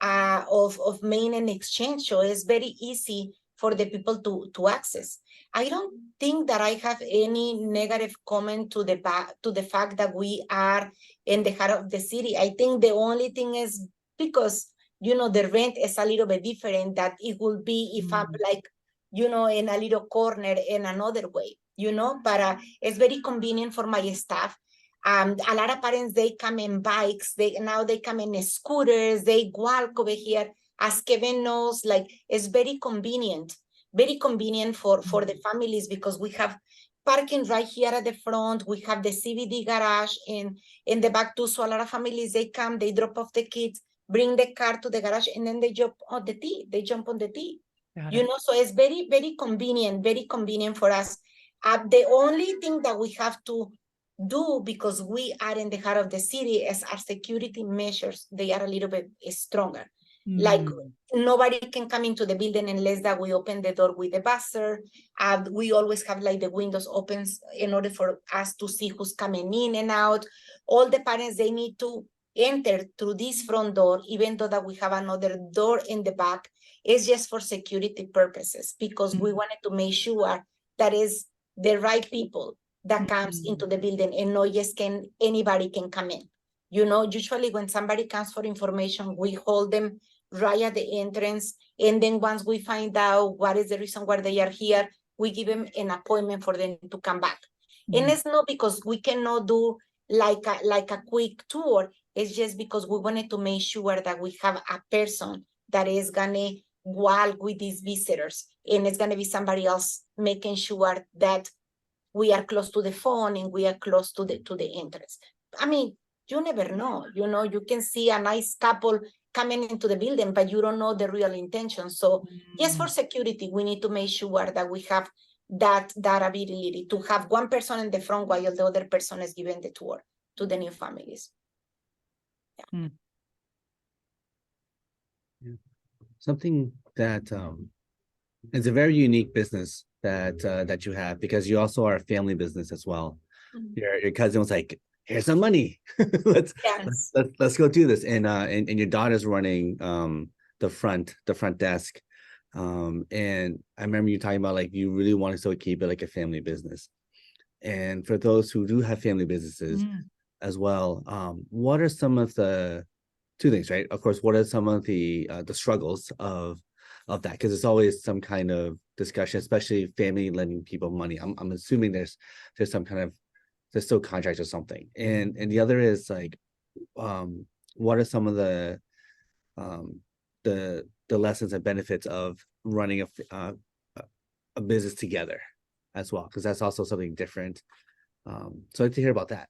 [SPEAKER 3] of Main and Exchange. So it's very easy for the people to access. I don't think that I have any negative comment to the fact that we are in the heart of the city. I think the only thing is because, the rent is a little bit different that it will be if I'm like, in a little corner in another way, but it's very convenient for my staff. A lot of parents, they come in bikes, now they come in scooters, they walk over here. As Kevin knows, like, it's very convenient for the families, because we have parking right here at the front. We have the CBD garage in the back too. So a lot of families, they come, they drop off the kids, bring the car to the garage, and then they jump on the T. So it's very, very convenient for us. The only thing that we have to do, because we are in the heart of the city, is our security measures. They are a little bit stronger. Like
[SPEAKER 2] Mm.
[SPEAKER 3] nobody can come into the building unless that we open the door with the buzzer. We always have like the windows open in order for us to see who's coming in and out. All the parents, they need to enter through this front door, even though that we have another door in the back. It's just for security purposes, because we wanted to make sure that is the right people that comes into the building, and not just anybody can come in. You know, usually when somebody comes for information, we hold them right at the entrance. And then once we find out what is the reason why they are here, we give them an appointment for them to come back. And it's not because we cannot do like a quick tour. It's just because we wanted to make sure that we have a person that is gonna walk with these visitors, and it's gonna be somebody else making sure that we are close to the phone and we are close to the entrance. I mean, you never know. You know, you can see a nice couple coming into the building, but you don't know the real intention. So just for security, we need to make sure that we have that ability to have one person in the front while the other person is giving the tour to the new families.
[SPEAKER 1] Something that it's a very unique business that you have, because you also are a family business as well. Your cousin was like, here's some money. let's go do this. And your daughter's running the front desk. And I remember you talking about like you really want to still keep it like a family business. And for those who do have family businesses as well, what are some of the two things, right? Of course, what are some of the struggles of that? Because it's always some kind of discussion, especially family lending people money. I'm assuming there's some kind of, there's still contracts or something. And the other is like, what are some of the lessons and benefits of running a business together as well? Because that's also something different. So I'd like to hear about that.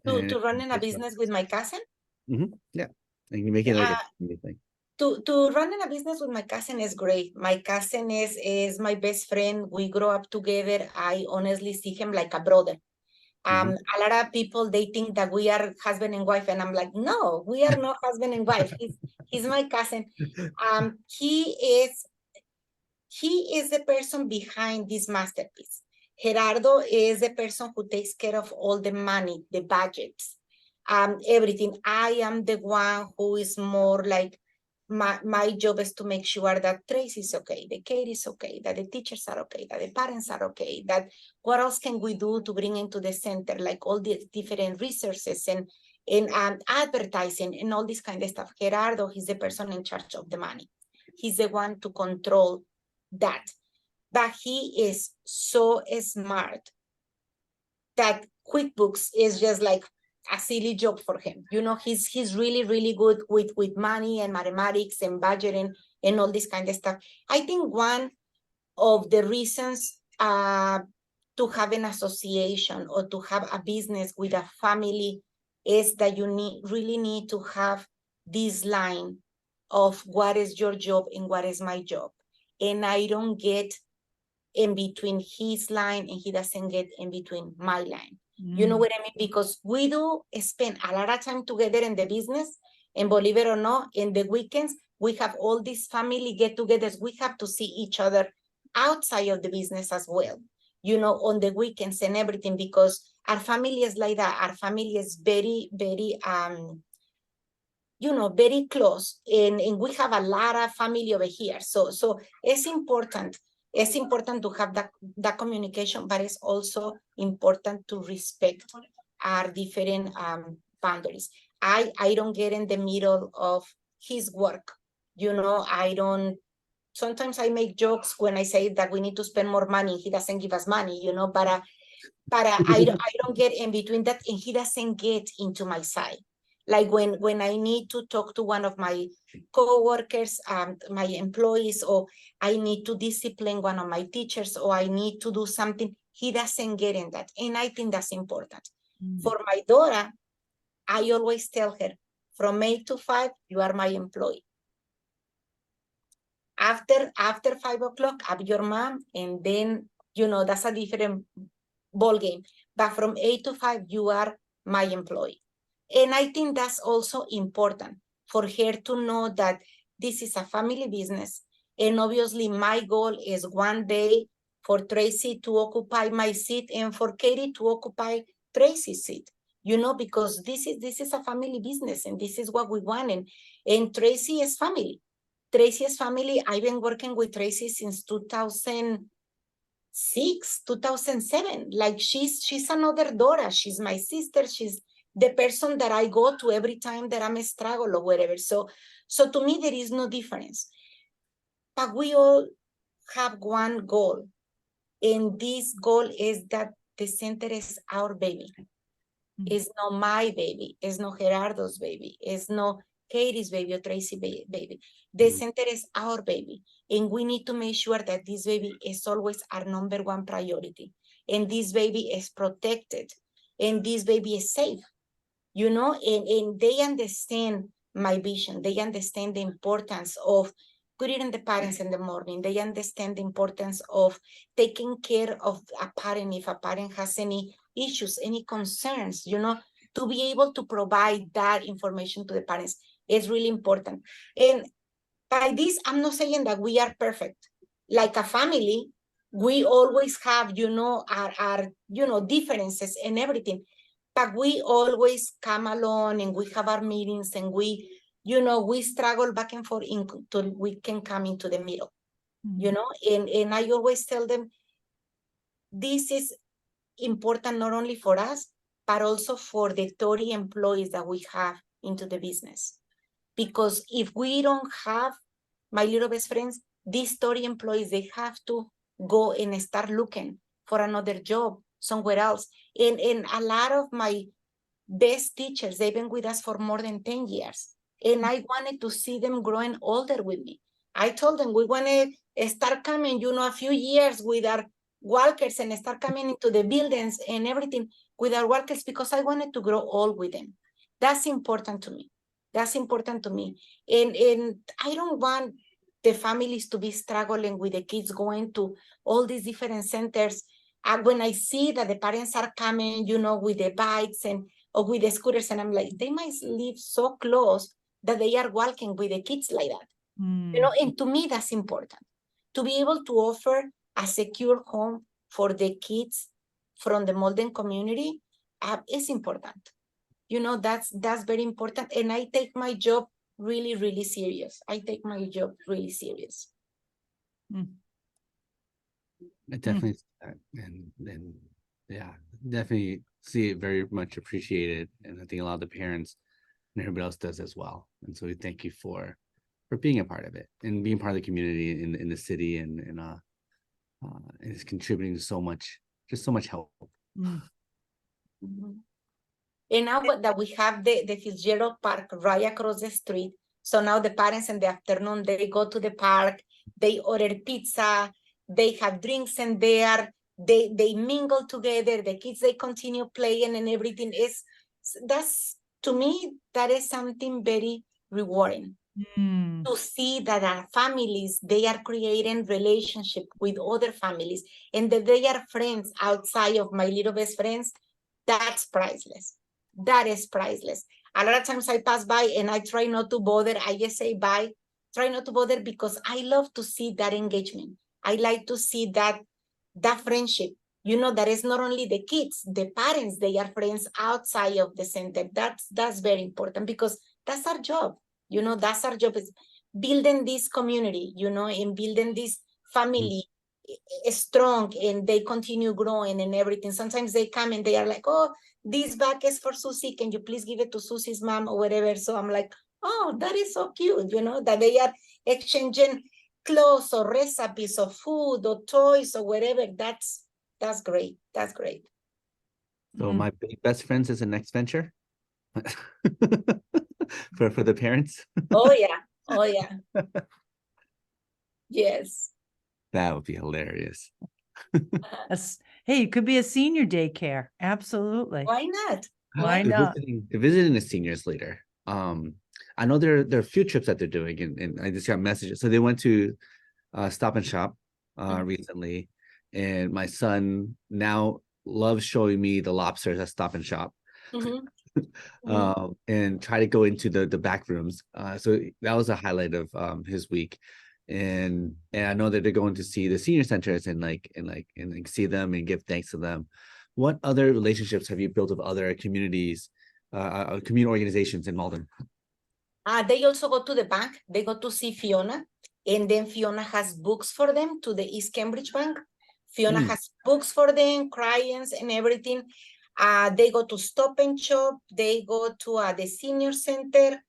[SPEAKER 3] To running a business with my cousin?
[SPEAKER 1] Yeah. And you make it like anything.
[SPEAKER 3] To running a business with my cousin is great. My cousin is my best friend. We grow up together. I honestly see him like a brother. A lot of people, they think that we are husband and wife, and I'm like, no, we are not husband and wife. He's my cousin. He is the person behind this masterpiece. Gerardo is the person who takes care of all the money, the budgets, everything. I am the one who is more like, my job is to make sure that Tracy is okay, the kid is okay, that the teachers are okay, that the parents are okay, that what else can we do to bring into the center, like all the different resources and advertising and all this kind of stuff. Gerardo, he's the person in charge of the money. He's the one to control that. But he is so smart that QuickBooks is just like a silly job for him. You know, he's really, really good with money and mathematics and budgeting and all this kind of stuff. I think one of the reasons to have an association or to have a business with a family is that you really need to have this line of what is your job and what is my job. And I don't get in between his line and he doesn't get in between my line. You know what I mean? Because we do spend a lot of time together in the business, and believe it or not, in the weekends, we have all these family get-togethers. We have to see each other outside of the business as well, you know, on the weekends and everything, because our family is like that. Our family is very, very, you know, very close, and we have a lot of family over here. So it's important. It's important to have that communication, but it's also important to respect our different boundaries. I don't get in the middle of his work. You know, sometimes I make jokes when I say that we need to spend more money. He doesn't give us money, you know, but I don't get in between that, and he doesn't get into my side. Like when I need to talk to one of my coworkers, my employees, or I need to discipline one of my teachers, or I need to do something, he doesn't get in that. And I think that's important. For my daughter, I always tell her, from 8 to 5, you are my employee. After 5 o'clock, I'm your mom, and then, you know, that's a different ball game. But from 8 to 5, you are my employee. And I think that's also important for her to know that this is a family business. And obviously my goal is one day for Tracy to occupy my seat and for Katie to occupy Tracy's seat, because this is a family business and this is what we want. And Tracy is family. Tracy is family. I've been working with Tracy since 2006, 2007. Like she's another Dora. She's my sister. She's the person that I go to every time that I'm a struggle or whatever. So to me, there is no difference. But we all have one goal. And this goal is that the center is our baby. It's not my baby. It's not Gerardo's baby. It's not Katie's baby or Tracy's baby. The center is our baby. And we need to make sure that this baby is always our number one priority. And this baby is protected. And this baby is safe. And they understand my vision. They understand the importance of greeting the parents in the morning. They understand the importance of taking care of a parent if a parent has any issues, any concerns, to be able to provide that information to the parents is really important. And by this, I'm not saying that we are perfect. Like a family, we always have, our differences and everything. But we always come along and we have our meetings and we struggle back and forth until we can come into the middle, and I always tell them, this is important not only for us, but also for the 30 employees that we have into the business. Because if we don't have my little best friends, these 30 employees, they have to go and start looking for another job somewhere else. And a lot of my best teachers, they've been with us for more than 10 years. And I wanted to see them growing older with me. I told them we want to start coming, a few years with our walkers and start coming into the buildings and everything with our walkers because I wanted to grow old with them. That's important to me. That's important to me. And I don't want the families to be struggling with the kids going to all these different centers. When I see that the parents are coming, with the bikes or with the scooters, and I'm like, they might live so close that they are walking with the kids like that. And to me, that's important. To be able to offer a secure home for the kids from the Malden community is important. That's very important. And I take my job really, really serious. I take my job really serious.
[SPEAKER 1] I definitely and yeah, definitely see it very much appreciated. And I think a lot of the parents and everybody else does as well. And so we thank you for being a part of it and being part of the community in the city and it's contributing so much, just so much help.
[SPEAKER 3] And now that we have the Fitzgerald Park right across the street, so now the parents in the afternoon, they go to the park, they order pizza, they have drinks in there, they mingle together, the kids, they continue playing and everything. To me, that is something very rewarding. To see that our families, they are creating relationship with other families and that they are friends outside of my little best friends, that's priceless. That is priceless. A lot of times I pass by and I try not to bother. I just say bye, try not to bother because I love to see that engagement. I like to see that friendship, that is not only the kids, the parents, they are friends outside of the center. That's very important because that's our job. That's our job is building this community, and building this family strong and they continue growing and everything. Sometimes they come and they are like, oh, this bag is for Susie. Can you please give it to Susie's mom or whatever? So I'm like, oh, that is so cute, that they are exchanging clothes or recipes of food or toys or whatever. That's great. That's great.
[SPEAKER 1] So my best friends is the next venture for the parents.
[SPEAKER 3] Oh yeah. Yes.
[SPEAKER 1] That would be hilarious.
[SPEAKER 2] Hey, it could be a senior daycare. Absolutely.
[SPEAKER 3] Why not?
[SPEAKER 2] Why not?
[SPEAKER 1] Visiting the seniors later. I know there are a few trips that they're doing, and I just got messages. So they went to Stop and Shop recently, and my son now loves showing me the lobsters at Stop and Shop. and try to go into the back rooms. So that was a highlight of his week. And I know that they're going to see the senior centers and see them and give thanks to them. What other relationships have you built with other communities, community organizations in Malden?
[SPEAKER 3] They also go to the bank. They go to see Fiona, and then Fiona has books for them to the East Cambridge Bank. Fiona has books for them, crayons and everything. They go to Stop and Shop. They go to the senior center.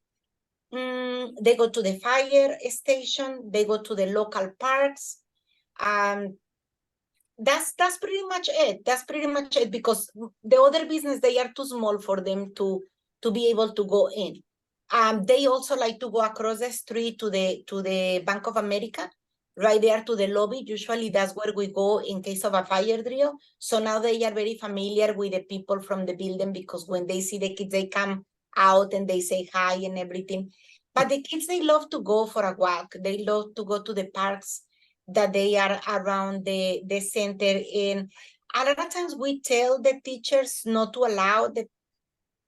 [SPEAKER 3] They go to the fire station. They go to the local parks. That's pretty much it. That's pretty much it, because the other business, they are too small for them to be able to go in. They also like to go across the street to the Bank of America, right there to the lobby. Usually that's where we go in case of a fire drill. So now they are very familiar with the people from the building, because when they see the kids, they come out and they say hi and everything. But the kids, they love to go for a walk. They love to go to the parks that they are around the center. And a lot of times we tell the teachers not to allow the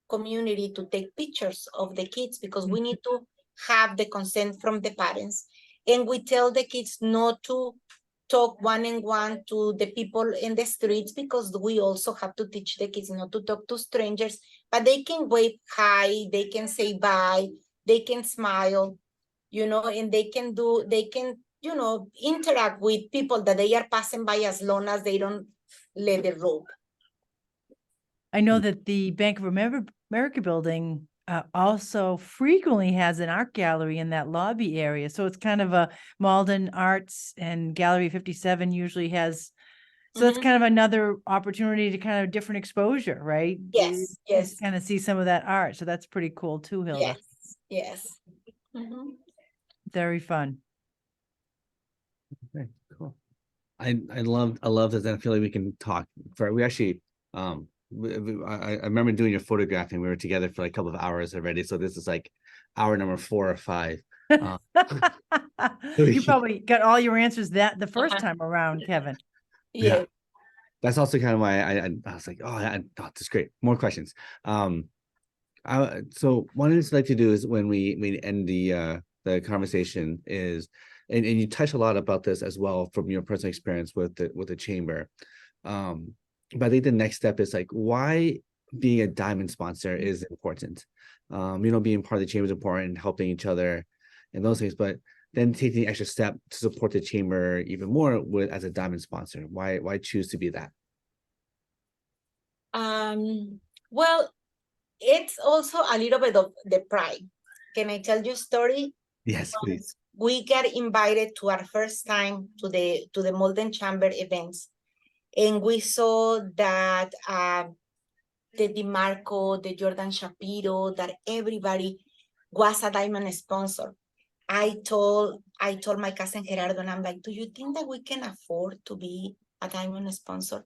[SPEAKER 3] community to take pictures of the kids, because we need to have the consent from the parents. And we tell the kids not to talk one-on-one to the people in the streets, because we also have to teach the kids not to talk to strangers, but they can wave hi, they can say bye, they can smile, and they can interact with people that they are passing by, as long as they don't let it rope.
[SPEAKER 2] I know that the Bank of America building also frequently has an art gallery in that lobby area. So it's kind of a Malden Arts, and Gallery 57 usually has. So that's kind of another opportunity to kind of different exposure, right?
[SPEAKER 3] Yes, yes.
[SPEAKER 2] Kind of see some of that art. So that's pretty cool too, Hilda.
[SPEAKER 3] Yes.
[SPEAKER 2] Very fun.
[SPEAKER 1] Okay, cool. I love this, and I feel like we can talk we actually I remember doing your photographing. We were together for like a couple of hours already, so this is like hour number 4 or 5.
[SPEAKER 2] You probably got all your answers the first time around, Kevin.
[SPEAKER 1] Yeah, that's also kind of why I was like, oh, that's great. More questions. So one of the things I like to do is when we end the conversation is, and you touch a lot about this as well from your personal experience with the chamber. But I think the next step is like, why being a diamond sponsor is important. Being part of the chamber is important, helping each other and those things, but then taking the extra step to support the chamber even more as a diamond sponsor. Why choose to be that?
[SPEAKER 3] Well, it's also a little bit of the pride. Can I tell you a story?
[SPEAKER 1] Yes, please.
[SPEAKER 3] We got invited to our first time to the Malden Chamber events, and we saw that the DeMarco, the Jordan Shapiro, that everybody was a diamond sponsor. I told my cousin Gerardo, and I'm like, do you think that we can afford to be a diamond sponsor?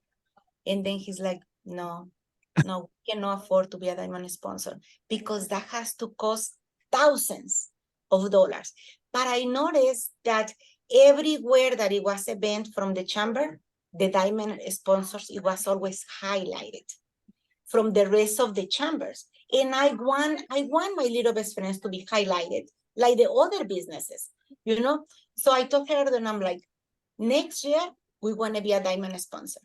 [SPEAKER 3] And then he's like, no, we cannot afford to be a diamond sponsor, because that has to cost thousands of dollars. But I noticed that everywhere that it was event from the chamber, the diamond sponsors, it was always highlighted from the rest of the chambers. And I want my little best friends to be highlighted like the other businesses, So I told her, and I'm like, next year, we want to be a diamond sponsor,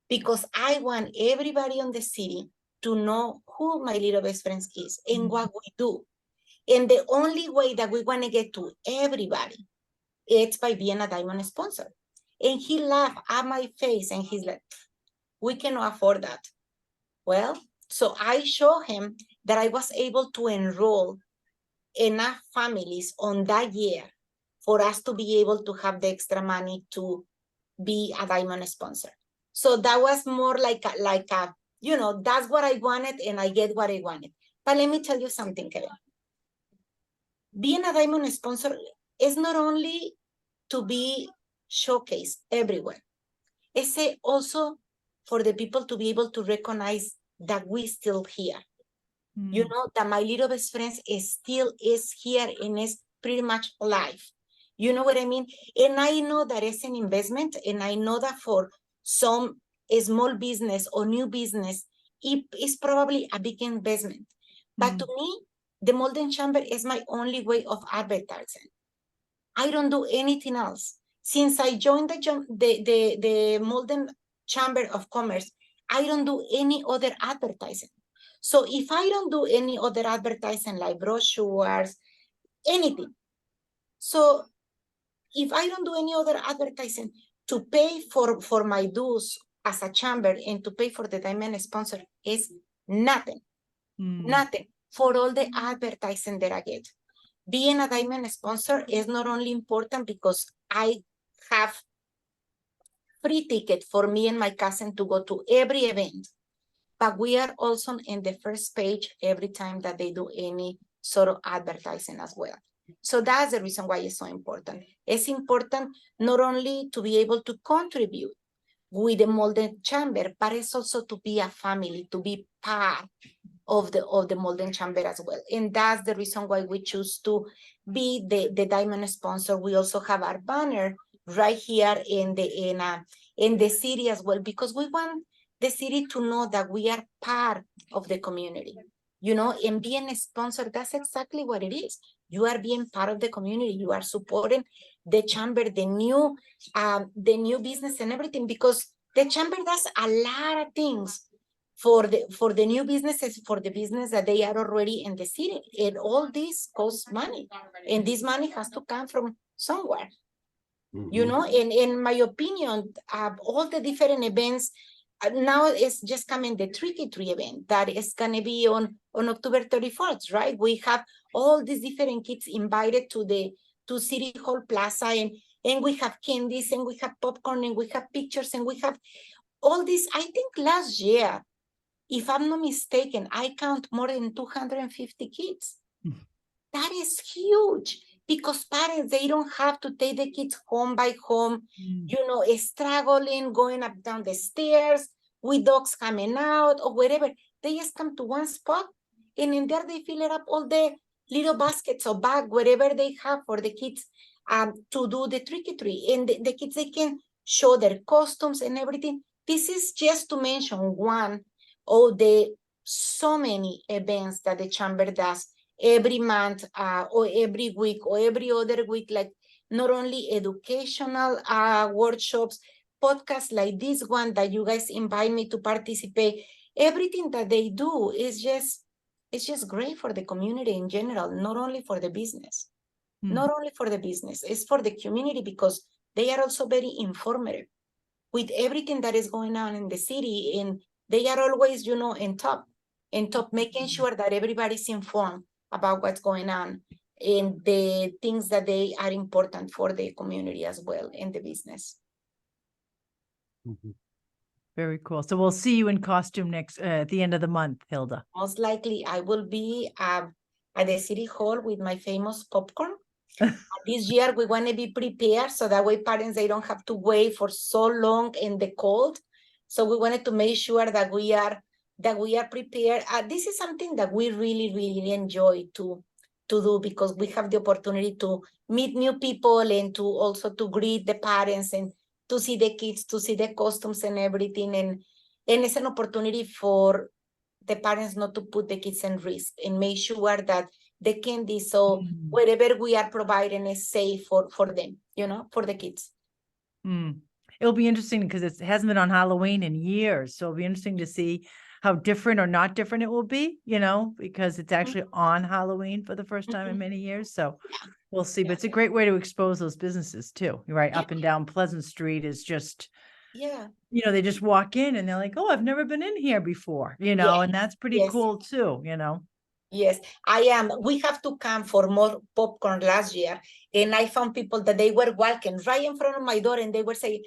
[SPEAKER 3] because I want everybody on the city to know who my little best friends is and what we do. And the only way that we want to get to everybody, it's by being a diamond sponsor. And he laughed at my face, and he's like, we cannot afford that. Well, so I showed him that I was able to enroll enough families on that year for us to be able to have the extra money to be a diamond sponsor. So that was more like a that's what I wanted, and I get what I wanted. But let me tell you something, Kevin. Being a diamond sponsor is not only to be showcased everywhere. It's also for the people to be able to recognize that we still here. That my little best friends still is here and is pretty much alive. You know what I mean? And I know that it's an investment, and I know that for some small business or new business, it is probably a big investment. But to me, the Malden Chamber is my only way of advertising. I don't do anything else. Since I joined the Malden Chamber of Commerce, I don't do any other advertising. So if I don't do any other advertising like brochures, anything. So if I don't do any other advertising to pay for my dues as a chamber and to pay for the diamond sponsor is nothing, nothing for all the advertising that I get. Being a diamond sponsor is not only important because I have free ticket for me and my cousin to go to every event, but we are also in the first page every time that they do any sort of advertising as well. So that's the reason why it's so important. It's important not only to be able to contribute with the Malden Chamber, but it's also to be a family, to be part of the Malden Chamber as well. And that's the reason why we choose to be the diamond sponsor. We also have our banner right here in the city as well, because we want the city to know that we are part of the community, you know, and being a sponsor, that's exactly what it is. You are being part of the community. You are supporting the chamber, the new business and everything, because the chamber does a lot of things for the new businesses, for the business that they are already in the city. And all this costs money. And this money has to come from somewhere. You know, in my opinion, all the different events, now it's just coming the Tricky Tree event that is going to be on October 31st, right? We have all these different kids invited to City Hall Plaza, and we have candies, and we have popcorn, and we have pictures, and we have all this. I think last year, if I'm not mistaken, I count more than 250 kids. That is huge, because parents, they don't have to take the kids home by home, you know, struggling, going up down the stairs with dogs coming out or whatever. They just come to one spot, and in there they fill it up all the little baskets or bag, whatever they have for the kids to do the tricky tree. And the kids, they can show their costumes and everything. This is just to mention one of the so many events that the chamber does every month or every week or every other week, like not only educational workshops, podcasts like this one that you guys invite me to participate. Everything that they do is just great for the community in general, not only for the business. Not only for the business, it's for the community, because they are also very informative with everything that is going on in the city, and they are always, you know, in top, making sure that everybody's informed about what's going on and the things that they are important for the community as well in the business.
[SPEAKER 2] Very cool. So we'll see you in costume next at the end of the month, Hilda.
[SPEAKER 3] Most likely I will be at the city hall with my famous popcorn. This year we want to be prepared so that way parents, they don't have to wait for so long in the cold. So we wanted to make sure that we are prepared. This is something that we really, really enjoy to do, because we have the opportunity to meet new people and to also to greet the parents and to see the kids, to see the costumes and everything. And it's an opportunity for the parents not to put the kids in risk and make sure that the candy, so whatever we are providing is safe for them, you know, for the kids.
[SPEAKER 2] It'll be interesting because it hasn't been on Halloween in years. So it'll be interesting to see how different or not different it will be, you know, because it's actually on Halloween for the first time in many years. So we'll see. But it's a great way to expose those businesses too, right? Up and down Pleasant Street is just, you know, they just walk in and they're like, oh, I've never been in here before, you know, and that's pretty cool too, you know.
[SPEAKER 3] Yes, I am. We have to come for more popcorn last year, and I found people that they were walking right in front of my door, and they were saying,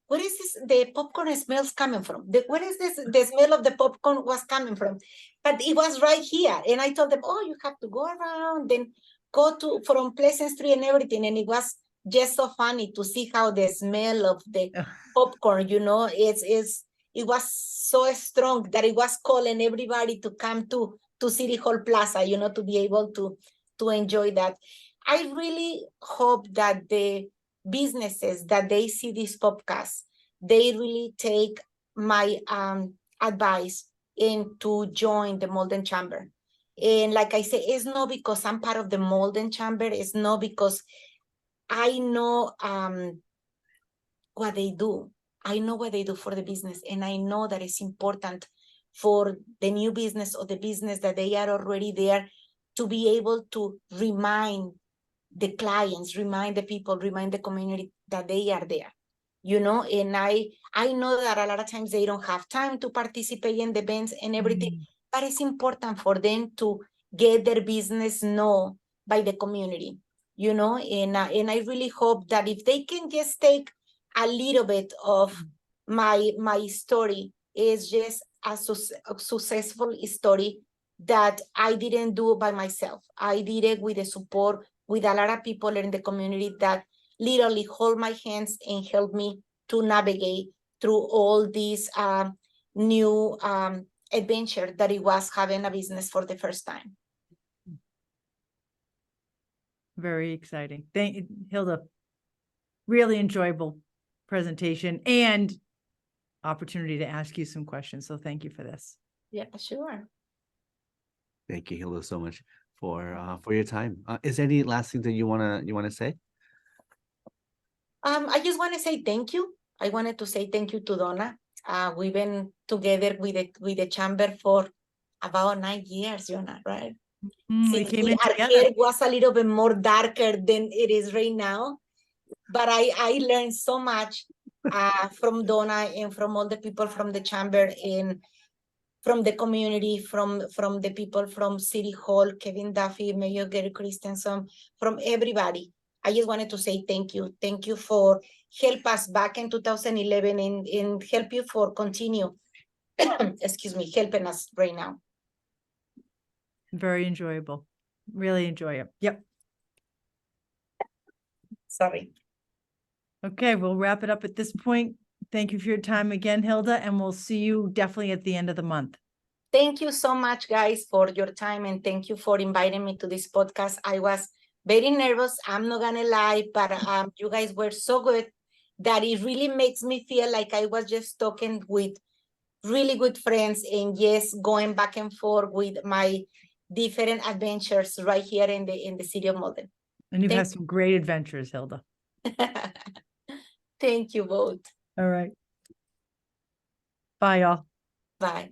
[SPEAKER 3] "Where is this? The popcorn smells coming from? Where is this? The smell of the popcorn was coming from?" But it was right here, and I told them, "Oh, you have to go around, then go to from Pleasant Street and everything." And it was just so funny to see how the smell of the popcorn, you know, it was so strong that it was calling everybody to come to City Hall Plaza, you know, to be able to enjoy that. I really hope that the businesses that they see this podcast, they really take my advice and to join the Malden Chamber. And like I say, it's not because I'm part of the Malden Chamber. It's not because I know what they do. I know what they do for the business, and I know that it's important for the new business or the business that they are already there to be able to remind the clients, remind the people, remind the community that they are there. And I know that a lot of times they don't have time to participate in the events and everything, but it's important for them to get their business known by the community, and I really hope that if they can just take a little bit of my story, is just a successful story that I didn't do by myself. I did it with the support with a lot of people in the community that literally hold my hands and help me to navigate through all these new adventure that it was having a business for the first time.
[SPEAKER 2] Very exciting. Thank you, Hilda. Really enjoyable presentation and opportunity to ask you some questions. So thank you for this.
[SPEAKER 3] Yeah, sure.
[SPEAKER 1] Thank you, Hilda, so much for your time. Is there any last thing that you wanna say?
[SPEAKER 3] I just want to say thank you. I wanted to say thank you to Donna. We've been together with the chamber for about 9 years, right?
[SPEAKER 2] We came in
[SPEAKER 3] our
[SPEAKER 2] together.
[SPEAKER 3] hair was a little bit more darker than it is right now, but I learned so much from Donna and from all the people from the chamber and from the community, from the people from City Hall, Kevin Duffy, Mayor Gary Christensen, from everybody. I just wanted to say thank you. Thank you for help us back in 2011 and help you for continue, excuse me, helping us right now.
[SPEAKER 2] Very enjoyable. Really enjoy it. Yep.
[SPEAKER 3] Sorry.
[SPEAKER 2] Okay, we'll wrap it up at this point. Thank you for your time again, Hilda, and we'll see you definitely at the end of the month.
[SPEAKER 3] Thank you so much, guys, for your time, and thank you for inviting me to this podcast. I was very nervous, I'm not gonna lie, but you guys were so good that it really makes me feel like I was just talking with really good friends and yes, going back and forth with my different adventures right here in the city of Malden.
[SPEAKER 2] And you've had some great adventures, Hilda.
[SPEAKER 3] Thank you both.
[SPEAKER 2] All right. Bye, y'all.
[SPEAKER 3] Bye.